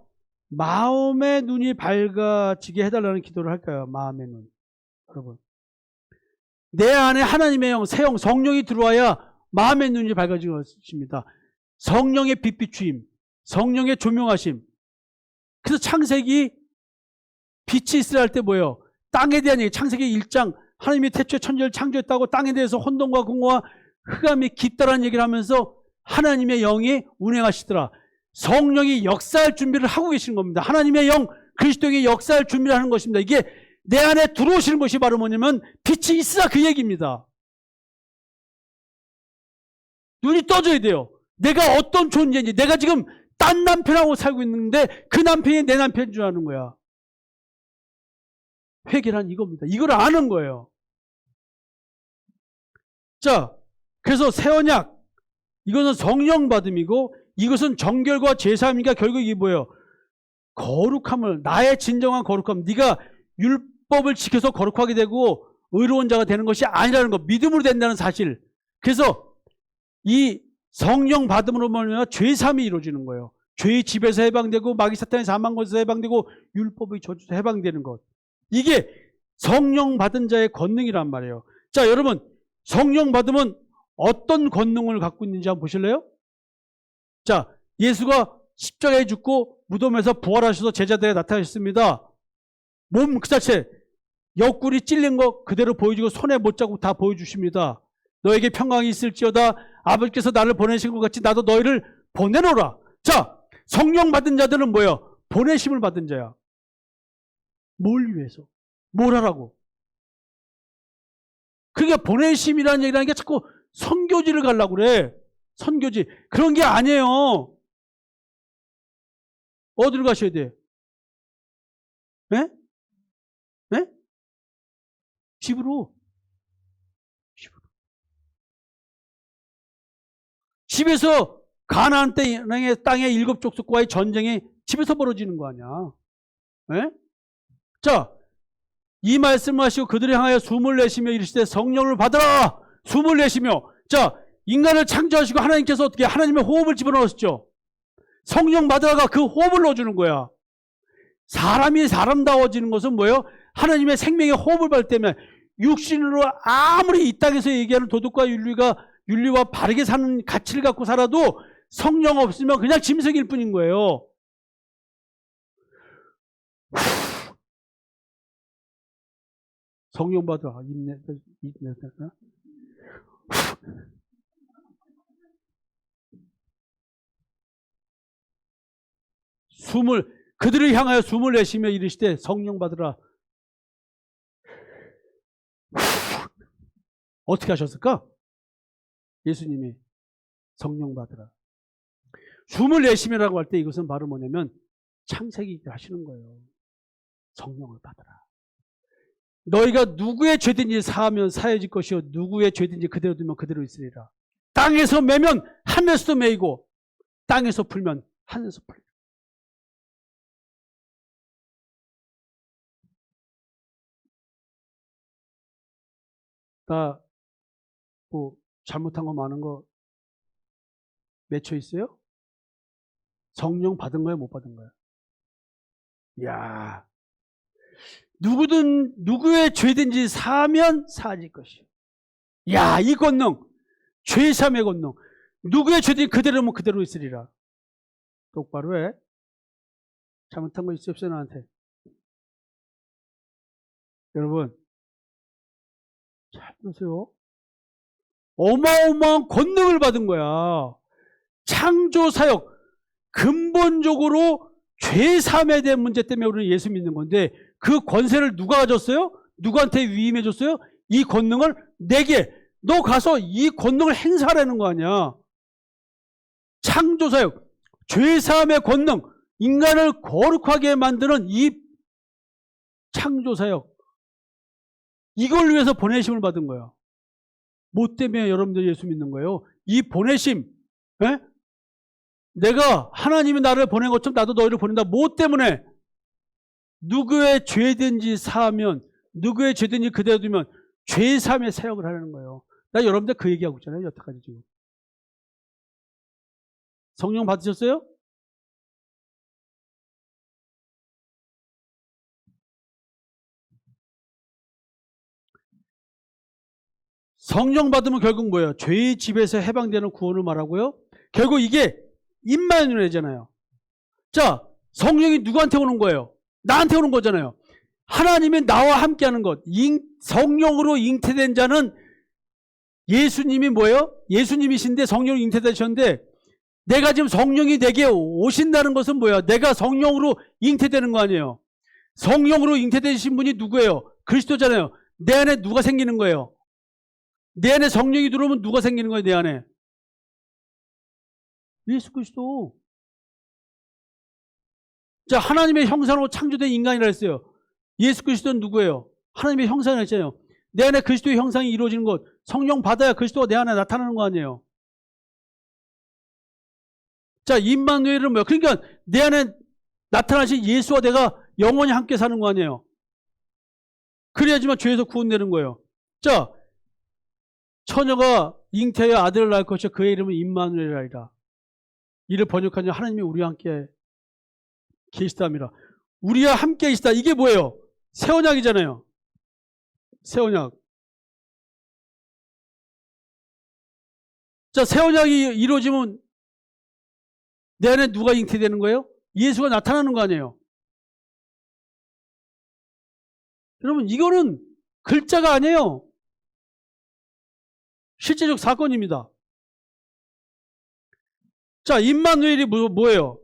마음의 눈이 밝아지게 해달라는 기도를 할까요? 마음의 눈. 여러분, 내 안에 하나님의 영, 새 영, 성령이 들어와야 마음의 눈이 밝아지는 것입니다. 성령의 빛 비추임, 성령의 조명하심. 그래서 창세기 빛이 있으라 할 때 뭐예요? 땅에 대한 얘기. 창세기 1장 하나님이 태초에 천지를 창조했다고 땅에 대해서 혼돈과 공허와 흑암이 깊다라는 얘기를 하면서 하나님의 영이 운행하시더라. 성령이 역사할 준비를 하고 계시는 겁니다. 하나님의 영, 그리스도의 역사할 준비를 하는 것입니다. 이게 내 안에 들어오시는 것이 바로 뭐냐면 빛이 있으라, 그 얘기입니다. 눈이 떠져야 돼요. 내가 어떤 존재인지. 내가 지금 딴 남편하고 살고 있는데 그 남편이 내 남편인 줄 아는 거야. 회개란 이겁니다. 이걸 아는 거예요. 자, 그래서 새 언약, 이것은 성령 받음이고 이것은 정결과 제사함이니까 결국 이게 뭐예요? 거룩함을, 나의 진정한 거룩함, 네가 율법을 지켜서 거룩하게 되고 의로운 자가 되는 것이 아니라는 것, 믿음으로 된다는 사실. 그래서 이 성령 받음으로 말미암아 죄 사함이 이루어지는 거예요. 죄의 집에서 해방되고 마귀 사탄의 사망 것에서 해방되고 율법의 저주에서 해방되는 것. 이게 성령 받은 자의 권능이란 말이에요. 자, 여러분, 성령 받으면 어떤 권능을 갖고 있는지 한번 보실래요? 자, 예수가 십자가에 죽고 무덤에서 부활하셔서 제자들에게 나타나셨습니다. 몸 그 자체 옆구리 찔린 거 그대로 보여주고 손에 못자국 다 보여주십니다. 너에게 평강이 있을지어다. 아버지께서 나를 보내신 것 같이 나도 너희를 보내노라. 자, 성령 받은 자들은 뭐예요? 보내심을 받은 자야. 뭘 위해서? 뭘 하라고? 그러니까 보내심이라는 얘기라는 게 자꾸 선교지를 가려고 그래. 선교지. 그런 게 아니에요. 어디로 가셔야 돼? 네? 네? 집으로. 집으로. 집에서 가나안 땅의 7 족속과의 전쟁이 집에서 벌어지는 거 아니야. 네? 자, 이 말씀을 하시고 그들을 향하여 숨을 내쉬며 이르시되 성령을 받아라. 숨을 내쉬며. 자, 인간을 창조하시고 하나님께서 어떻게 하나님의 호흡을 집어넣으셨죠. 성령 받아라가 그 호흡을 넣어주는 거야. 사람이 사람다워지는 것은 뭐예요? 하나님의 생명의 호흡을 받을 때면 육신으로 아무리 이 땅에서 얘기하는 도덕과 윤리와 바르게 사는 가치를 갖고 살아도 성령 없으면 그냥 짐승일 뿐인 거예요. 성령 받아라. 그들을 향하여 숨을 내쉬며 이르시되 성령 받으라. 어떻게 하셨을까? 예수님이 성령 받으라. 숨을 내쉬며라고 할 때 이것은 바로 뭐냐면 창세기 하시는 거예요. 성령을 받으라. 너희가 누구의 죄든지 사하면 사해질 것이요 누구의 죄든지 그대로 두면 그대로 있으리라. 땅에서 매면 하늘에서도 매이고 땅에서 풀면 하늘에서 풀리라. 나 뭐 잘못한 거 많은 거 맺혀 있어요? 성령 받은 거야 못 받은 거야? 이야, 누구든 누구의 죄든지 사하면 사해질 것이요. 야, 이 권능, 죄사함의 권능. 누구의 죄든지 그대로면 그대로 있으리라. 똑바로 해. 잘못한 거 있어 없어요 나한테? 여러분 잘 보세요. 어마어마한 권능을 받은 거야. 창조사역. 근본적으로 죄사함에 대한 문제 때문에 우리는 예수 믿는 건데 그 권세를 누가 가졌어요? 누구한테 위임해 줬어요? 이 권능을 내게. 너 가서 이 권능을 행사하라는 거 아니야. 창조사역. 죄사함의 권능. 인간을 거룩하게 만드는 이 창조사역. 이걸 위해서 보내심을 받은 거야. 뭐 때문에 여러분들 예수 믿는 거예요? 이 보내심. 에? 내가 하나님이 나를 보낸 것처럼 나도 너희를 보낸다. 뭐 때문에? 누구의 죄든지 사하면 누구의 죄든지 그대로 두면 죄사함의 사역을 하는 거예요. 나 여러분들 그 얘기하고 있잖아요. 여태까지 지금. 성령 받으셨어요? 성령 받으면 결국 뭐예요? 죄의 집에서 해방되는 구원을 말하고요. 결국 이게 임마누엘이잖아요. 자, 성령이 누구한테 오는 거예요? 나한테 오는 거잖아요. 하나님이 나와 함께하는 것. 성령으로 잉태된 자는 예수님이 뭐예요? 예수님이신데 성령으로 잉태되셨는데 내가 지금 성령이 내게 오신다는 것은 뭐야? 내가 성령으로 잉태되는 거 아니에요. 성령으로 잉태되신 분이 누구예요? 그리스도잖아요. 내 안에 누가 생기는 거예요? 내 안에 성령이 들어오면 누가 생기는 거예요? 내 안에 예수 그리스도. 자, 하나님의 형상으로 창조된 인간이라 했어요. 예수 그리스도는 누구예요? 하나님의 형상이라 했잖아요. 내 안에 그리스도의 형상이 이루어지는 것. 성령 받아야 그리스도가 내 안에 나타나는 거 아니에요. 자, 임마누엘은 뭐야? 그러니까 내 안에 나타나신 예수와 내가 영원히 함께 사는 거 아니에요. 그래야지만 죄에서 구원되는 거예요. 자, 처녀가 잉태하여 아들을 낳을 것이요 그의 이름은 임마누엘이라. 이를 번역하니 하나님이 우리와 함께 계시다미라. 우리와 함께 계시다. 이게 뭐예요? 새 언약이잖아요. 새 언약. 자, 새 언약이 이루어지면 내 안에 누가 잉태되는 거예요? 예수가 나타나는 거 아니에요. 여러분, 이거는 글자가 아니에요. 실제적 사건입니다. 자, 임마누엘이 뭐예요?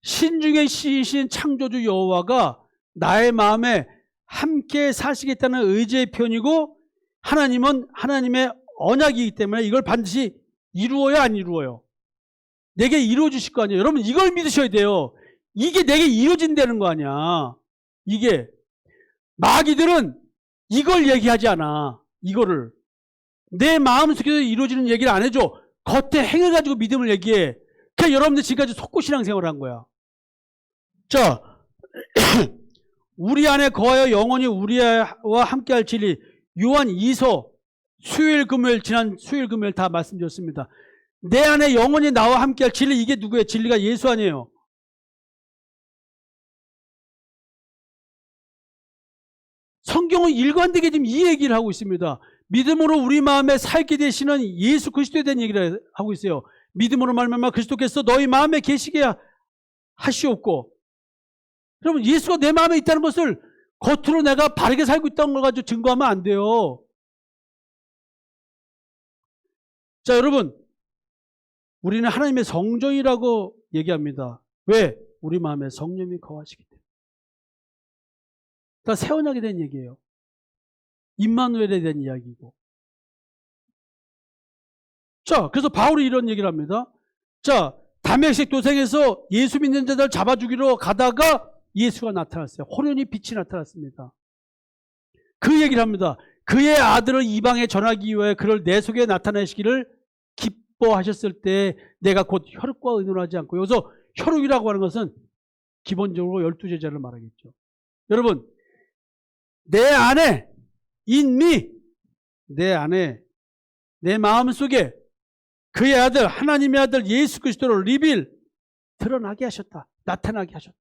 신중의 시신 창조주 여호와가 나의 마음에 함께 사시겠다는 의지의 표현이고, 하나님은 하나님의 언약이기 때문에 이걸 반드시 이루어야 안 이루어요? 내게 이루어 주실 거 아니에요. 여러분, 이걸 믿으셔야 돼요. 이게 내게 이루어진다는 거 아니야. 이게 마귀들은 이걸 얘기하지 않아. 이거를 내 마음속에서 이루어지는 얘기를 안 해줘. 겉에 행을 가지고 믿음을 얘기해. 그러니까 여러분들 지금까지 속고 신앙생활을 한 거야. 자, 우리 안에 거하여 영원히 우리와 함께할 진리. 요한 2서 수요일 금요일, 지난 수요일 금요일 다 말씀드렸습니다. 내 안에 영원히 나와 함께할 진리. 이게 누구예요? 진리가 예수 아니에요. 성경은 일관되게 지금 이 얘기를 하고 있습니다. 믿음으로 우리 마음에 살게 되시는 예수 그리스도에 대한 얘기를 하고 있어요. 믿음으로 말미암아 그리스도께서 너희 마음에 계시게 하시옵고. 여러분, 예수가 내 마음에 있다는 것을 겉으로 내가 바르게 살고 있다는 걸 가지고 증거하면 안 돼요. 자, 여러분, 우리는 하나님의 성전이라고 얘기합니다. 왜? 우리 마음에 성령이 거하시기 때문에. 다 새 언약에 대한 얘기예요. 임마누엘에 대한 이야기고. 자, 그래서 바울이 이런 얘기를 합니다. 자, 다메섹 도상에서 예수 믿는 자들 잡아 죽이러 가다가 예수가 나타났어요. 호련히 빛이 나타났습니다. 그 얘기를 합니다. 그의 아들을 이방에 전하기 위해 그를 내 속에 나타내시기를 기뻐하셨을 때 내가 곧 혈육과 의논하지 않고. 여기서 혈육이라고 하는 것은 기본적으로 12제자를 말하겠죠. 여러분, 내 안에 인미, 내 안에 내 마음속에 그의 아들, 하나님의 아들 예수 그리스도를 리빌, 드러나게 하셨다. 나타나게 하셨다.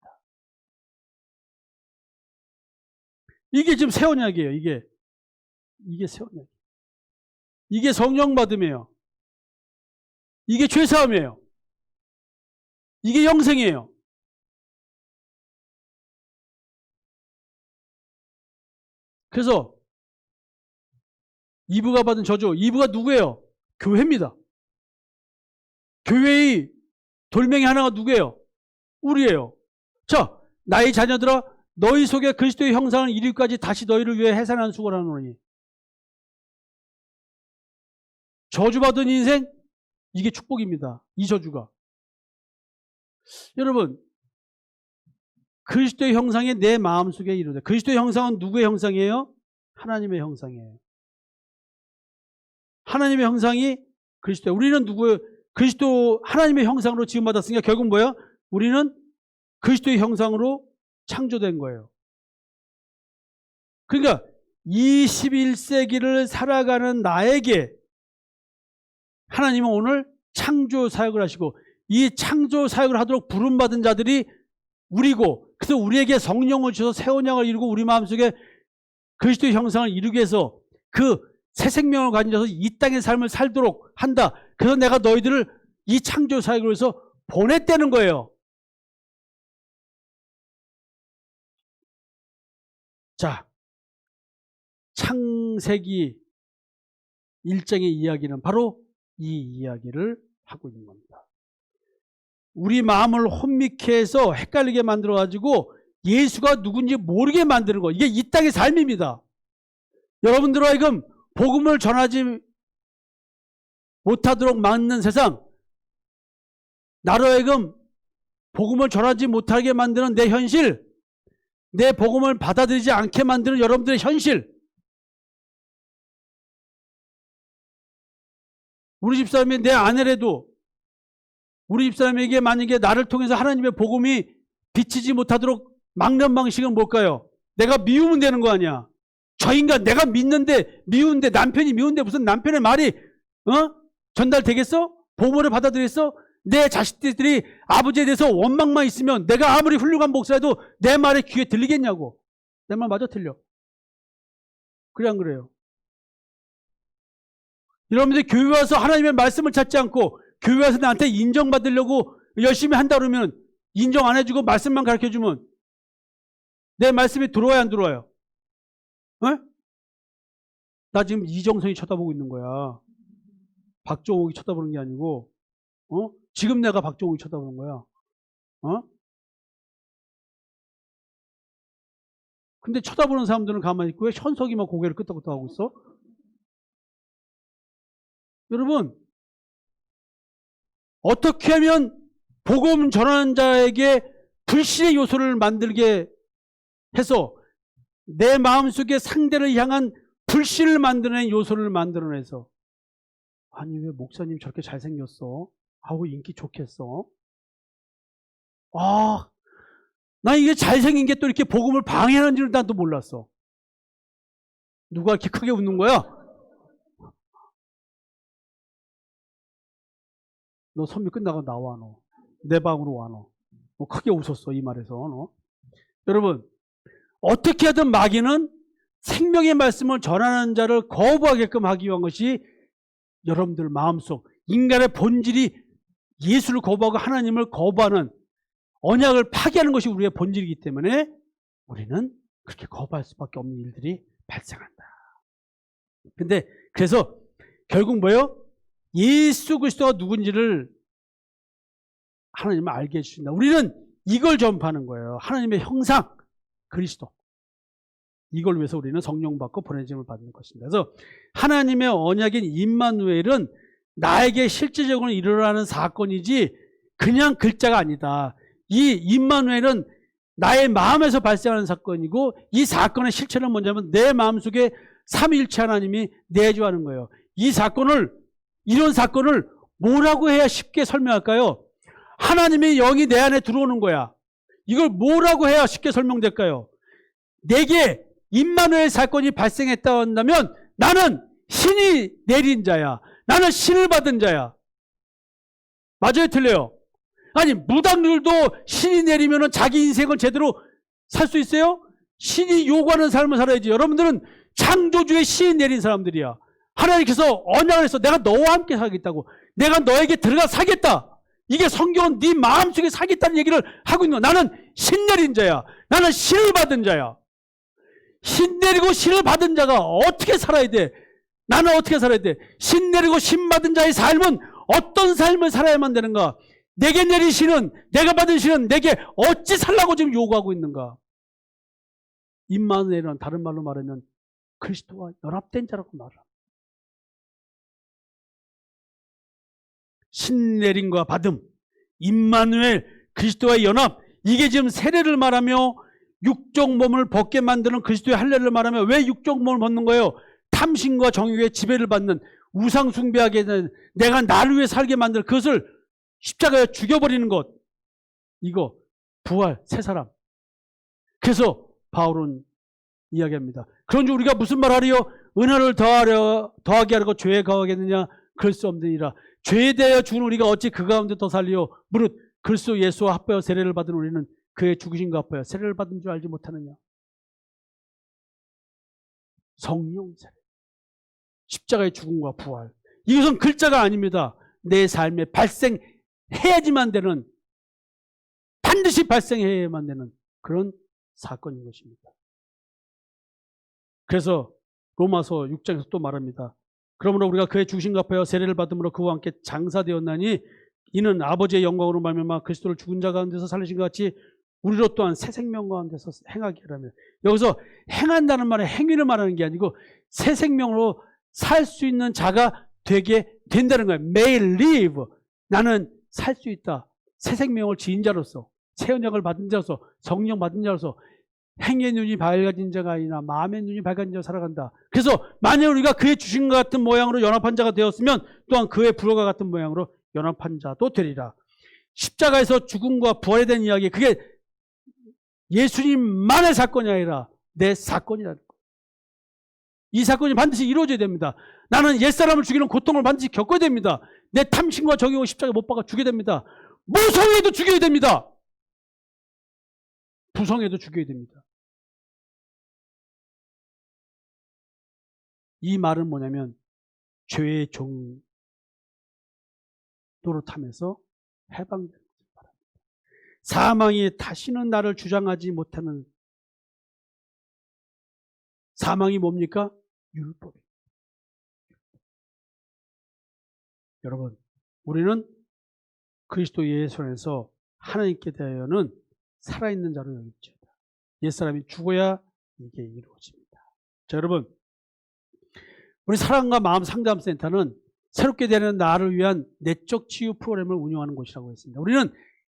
이게 지금 새 언약이에요. 이게 새 언약. 이게 성령 받음이에요. 이게 죄사함이에요. 이게 영생이에요. 그래서 이브가 받은 저주, 이브가 누구예요? 교회입니다. 교회의 돌멩이 하나가 누구예요? 우리예요. 자, 나의 자녀들아, 너희 속에 그리스도의 형상을 이루기까지 다시 너희를 위해 해산하는 수고를 하노니. 저주받은 인생, 이게 축복입니다. 이 저주가. 여러분, 그리스도의 형상이 내 마음속에 이루어져. 그리스도의 형상은 누구의 형상이에요? 하나님의 형상이에요. 하나님의 형상이 그리스도예요. 우리는 누구예요? 그리스도 하나님의 형상으로 지음받았으니까 결국 뭐예요? 우리는 그리스도의 형상으로 창조된 거예요. 그러니까 21세기를 살아가는 나에게 하나님은 오늘 창조 사역을 하시고, 이 창조 사역을 하도록 부름받은 자들이 우리고, 그래서 우리에게 성령을 주셔서 새 언약을 이루고 우리 마음속에 그리스도의 형상을 이루기 위해서 그 새 생명을 가지셔서 이 땅의 삶을 살도록 한다. 그래서 내가 너희들을 이 창조 사역을 위해서 보냈다는 거예요. 자, 창세기 1장의 이야기는 바로 이 이야기를 하고 있는 겁니다. 우리 마음을 혼미케 해서 헷갈리게 만들어가지고 예수가 누군지 모르게 만드는 거. 이게 이 땅의 삶입니다. 여러분들과 하여금 복음을 전하지 못하도록 막는 세상, 나로 하여금 복음을 전하지 못하게 만드는 내 현실, 내 복음을 받아들이지 않게 만드는 여러분들의 현실. 우리 집사람이 내 아내라도 우리 집사람에게 만약에 나를 통해서 하나님의 복음이 비치지 못하도록 막는 방식은 뭘까요? 내가 미우면 되는 거 아니야. 저 인간 내가 믿는데 미운데, 남편이 미운데 무슨 남편의 말이 전달되겠어? 보모를 받아들였어? 내 자식들이 아버지에 대해서 원망만 있으면 내가 아무리 훌륭한 목사라도 내 말에 귀에 들리겠냐고. 내 말 맞아 틀려. 그래 안 그래요? 여러분들 교회 와서 하나님의 말씀을 찾지 않고 교회 와서 나한테 인정받으려고 열심히 한다 그러면 인정 안 해주고 말씀만 가르쳐주면 내 말씀이 들어와야 안 들어와요? 나 지금 이정선이 쳐다보고 있는 거야. 박종욱이 쳐다보는 게 아니고 지금 내가 박종욱이 쳐다보는 거야. 근데 쳐다보는 사람들은 가만히 있고 왜 현석이만 고개를 끄덕끄덕 하고 있어? 여러분, 어떻게 하면 복음 전하는 자에게 불신의 요소를 만들게 해서 내 마음속에 상대를 향한 불신을 만드는 요소를 만들어내서, 아니 왜 목사님 저렇게 잘생겼어? 하고 인기 좋겠어? 나 이게 잘생긴 게 또 이렇게 복음을 방해하는 줄 나도 몰랐어. 누가 이렇게 크게 웃는 거야? 너 선미 끝나고 나와 너. 내 방으로 와 너. 너 크게 웃었어 이 말에서 너. 여러분, 어떻게 하든 마귀는 생명의 말씀을 전하는 자를 거부하게끔 하기 위한 것이 여러분들 마음속, 인간의 본질이 예수를 거부하고 하나님을 거부하는 언약을 파괴하는 것이 우리의 본질이기 때문에 우리는 그렇게 거부할 수밖에 없는 일들이 발생한다. 근데 그래서 결국 뭐예요? 예수 그리스도가 누군지를 하나님은 알게 해주신다. 우리는 이걸 전파하는 거예요. 하나님의 형상 그리스도. 이걸 위해서 우리는 성령 받고 보내짐을 받는 것입니다. 그래서 하나님의 언약인 임마누엘은 나에게 실제적으로 일어나는 사건이지 그냥 글자가 아니다. 이 임마누엘은 나의 마음에서 발생하는 사건이고 이 사건의 실체는 뭐냐면 내 마음속에 삼위일체 하나님이 내주하는 거예요. 이런 사건을 뭐라고 해야 쉽게 설명할까요? 하나님의 영이 내 안에 들어오는 거야. 이걸 뭐라고 해야 쉽게 설명될까요? 내게 임마누엘 사건이 발생했다 한다면 나는 신이 내린 자야. 나는 신을 받은 자야. 맞아요? 틀려요? 아니 무당들도 신이 내리면 자기 인생을 제대로 살 수 있어요? 신이 요구하는 삶을 살아야지. 여러분들은 창조주의 신이 내린 사람들이야. 하나님께서 언약을 해서 내가 너와 함께 살겠다고. 내가 너에게 들어가 살겠다. 이게 성경은 네 마음속에 살겠다는 얘기를 하고 있는 거야. 나는 신 내린 자야. 나는 신을 받은 자야. 신 내리고 신을 받은 자가 어떻게 살아야 돼? 나는 어떻게 살아야 돼? 신 내리고 신 받은 자의 삶은 어떤 삶을 살아야만 되는가? 내게 내린 신은, 내가 받은 신은 내게 어찌 살라고 지금 요구하고 있는가? 임마누엘은 다른 말로 말하면 그리스도와 연합된 자라고 말합니다. 신 내림과 받음, 임마누엘, 그리스도와의 연합, 이게 지금 세례를 말하며 육적 몸을 벗게 만드는 그리스도의 할례를 말하며 왜 육적 몸을 벗는 거예요? 탐심과 정욕의 지배를 받는, 우상 숭배하게 되는, 내가 나를 위해 살게 만드는 그것을 십자가에 죽여버리는 것. 이거 부활, 새 사람. 그래서 바울은 이야기합니다. 그런즉 우리가 무슨 말 하리요? 은혜를 더하게 하려고 죄에 거하겠느냐? 그럴 수 없느니라. 죄에 대하여 죽은 우리가 어찌 그 가운데 더 살리요? 무릇 그리스도 예수와 합하여 세례를 받은 우리는 그의 죽으신과 합하여 세례를 받은 줄 알지 못하느냐? 성령 세례, 십자가의 죽음과 부활, 이것은 글자가 아닙니다. 내 삶에 발생해야지만 되는, 반드시 발생해야만 되는 그런 사건인 것입니다. 그래서 로마서 6장에서 또 말합니다. 그러므로 우리가 그의 죽으신과 합하여 세례를 받음으로 그와 함께 장사되었나니 이는 아버지의 영광으로 말미암아 그리스도를 죽은 자 가운데서 살리신 것 같이 우리로 또한 새 생명 가운데서 행하게 하라며. 여기서 행한다는 말은 행위를 말하는 게 아니고 새 생명으로 살 수 있는 자가 되게 된다는 거예요. May live. 나는 살 수 있다. 새 생명을 지은 자로서, 새 언약을 받은 자로서, 성령 받은 자로서 행의 눈이 밝아진 자가 아니라 마음의 눈이 밝아진 자로 살아간다. 그래서 만약 우리가 그의 주신 것 같은 모양으로 연합한 자가 되었으면 또한 그의 불과 같은 모양으로 연합한 자도 되리라. 십자가에서 죽음과 부활에 대한 이야기, 그게 예수님만의 사건이 아니라 내 사건이라는 거예요. 이 사건이 반드시 이루어져야 됩니다. 나는 옛사람을 죽이는 고통을 반드시 겪어야 됩니다. 내 탐심과 정욕을 십자가에 못 박아 죽여야 됩니다. 모성애도 죽여야 됩니다. 부성애도 죽여야 됩니다. 이 말은 뭐냐면 죄의 종 노릇하면서 해방되는 것을 바랍니다. 사망이 다시는 나를 주장하지 못하는, 사망이 뭡니까? 율법입니다. 여러분, 우리는 그리스도 예수 안에서 하나님께 대하여는 살아있는 자로 여기지어다. 옛사람이 죽어야 이게 이루어집니다. 자, 여러분, 우리 사랑과 마음 상담센터는 새롭게 되는 나를 위한 내적 치유 프로그램을 운영하는 곳이라고 했습니다. 우리는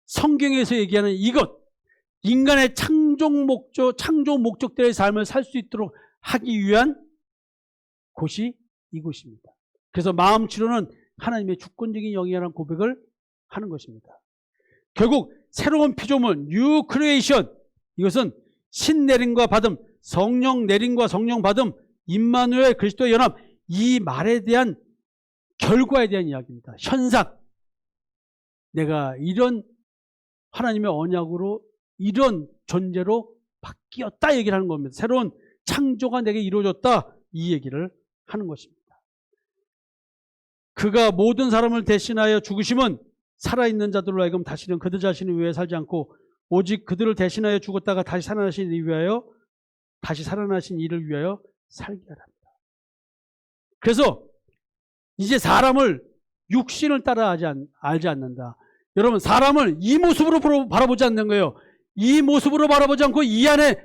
성경에서 얘기하는 이것, 인간의 창조 목적대로의 삶을 살 수 있도록 하기 위한 곳이 이곳입니다. 그래서 마음 치료는 하나님의 주권적인 영이라는 고백을 하는 것입니다. 결국 새로운 피조물, 뉴 크리에이션, 이것은 신 내림과 받음, 성령 내림과 성령 받음, 임마누엘 그리스도의 연합, 이 말에 대한 결과에 대한 이야기입니다. 현상. 내가 이런 하나님의 언약으로 이런 존재로 바뀌었다 얘기를 하는 겁니다. 새로운 창조가 내게 이루어졌다 이 얘기를 하는 것입니다. 그가 모든 사람을 대신하여 죽으심은 살아있는 자들로 하여금 다시는 그들 자신을 위해 살지 않고 오직 그들을 대신하여 죽었다가 다시 살아나신 이를 위하여 살게 하랍니다. 그래서 이제 사람을 육신을 따라 알지 않는다. 여러분, 사람을 이 모습으로 바라보지 않는 거예요. 이 모습으로 바라보지 않고 이 안에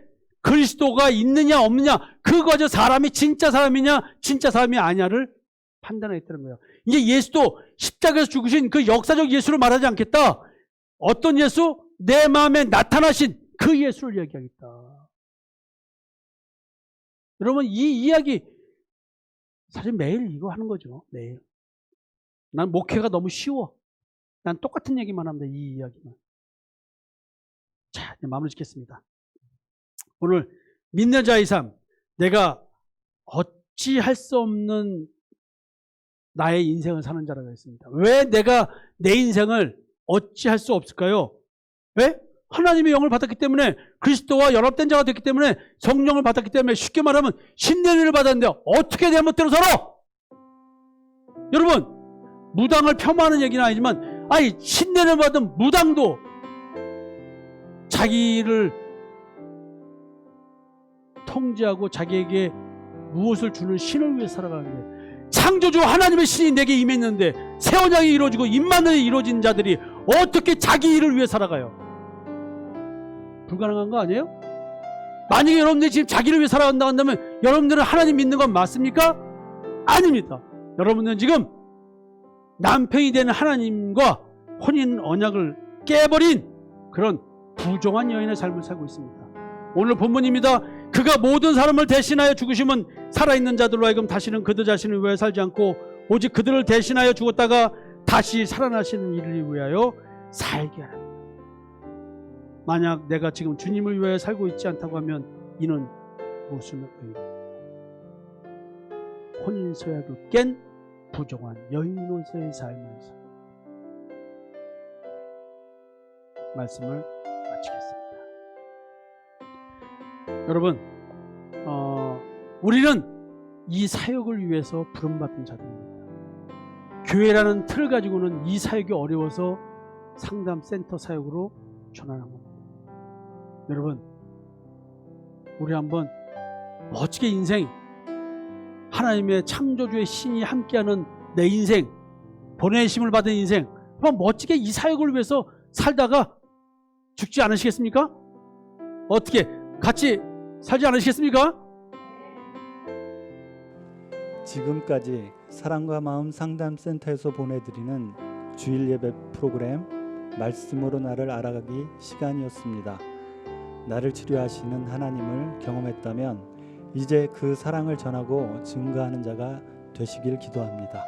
그리스도가 있느냐 없느냐, 그거 사람이 진짜 사람이냐 진짜 사람이 아니냐를 판단하겠다는 거예요. 이제 예수도 십자가에서 죽으신 그 역사적 예수를 말하지 않겠다. 어떤 예수? 내 마음에 나타나신 그 예수를 이야기하겠다. 여러분, 이 이야기 사실 매일 이거 하는 거죠. 매일. 난 목회가 너무 쉬워. 난 똑같은 얘기만 합니다. 이 이야기만. 자, 이제 마무리 짓겠습니다. 오늘 믿는 자의 삶, 내가 어찌할 수 없는 나의 인생을 사는 자라고 했습니다. 왜 내가 내 인생을 어찌할 수 없을까요? 왜? 하나님의 영을 받았기 때문에, 그리스도와 연합된 자가 됐기 때문에, 성령을 받았기 때문에, 쉽게 말하면 신내림을 받았는데 어떻게 내 멋대로 살아? 여러분, 무당을 폄하하는 얘기는 아니지만, 신내림을 받은 무당도 자기를 통제하고 자기에게 무엇을 주는 신을 위해 살아가는데, 창조주 하나님의 신이 내게 임했는데 새 언약이 이루어지고 임마누엘이 이루어진 자들이 어떻게 자기 일을 위해 살아가요? 불가능한 거 아니에요? 만약에 여러분들이 지금 자기를 위해 살아간다 한다면 여러분들은 하나님 믿는 건 맞습니까? 아닙니다. 여러분들은 지금 남편이 되는 하나님과 혼인 언약을 깨버린 그런 부정한 여인의 삶을 살고 있습니다. 오늘 본문입니다. 그가 모든 사람을 대신하여 죽으심은 살아있는 자들로 하여금 다시는 그들 자신을 위하여 살지 않고 오직 그들을 대신하여 죽었다가 다시 살아나시는 이를 위하여 살게 하라. 만약 내가 지금 주님을 위하여 살고 있지 않다고 하면 이는 무슨 의미? 혼인서약을 깬 부정한 여인으로서의 삶을 살. 말씀을 마치겠습니다. 여러분, 우리는 이 사역을 위해서 부름받은 자들입니다. 교회라는 틀을 가지고는 이 사역이 어려워서 상담센터 사역으로 전환한 겁니다. 여러분, 우리 한번 멋지게 인생, 하나님의 창조주의 신이 함께하는 내 인생, 보내심을 받은 인생, 한번 멋지게 이 사역을 위해서 살다가 죽지 않으시겠습니까? 어떻게 같이 살지 않으시겠습니까? 지금까지 사랑과 마음 상담센터에서 보내드리는 주일 예배 프로그램 말씀으로 나를 알아가기 시간이었습니다. 나를 치료하시는 하나님을 경험했다면 이제 그 사랑을 전하고 증거하는 자가 되시길 기도합니다.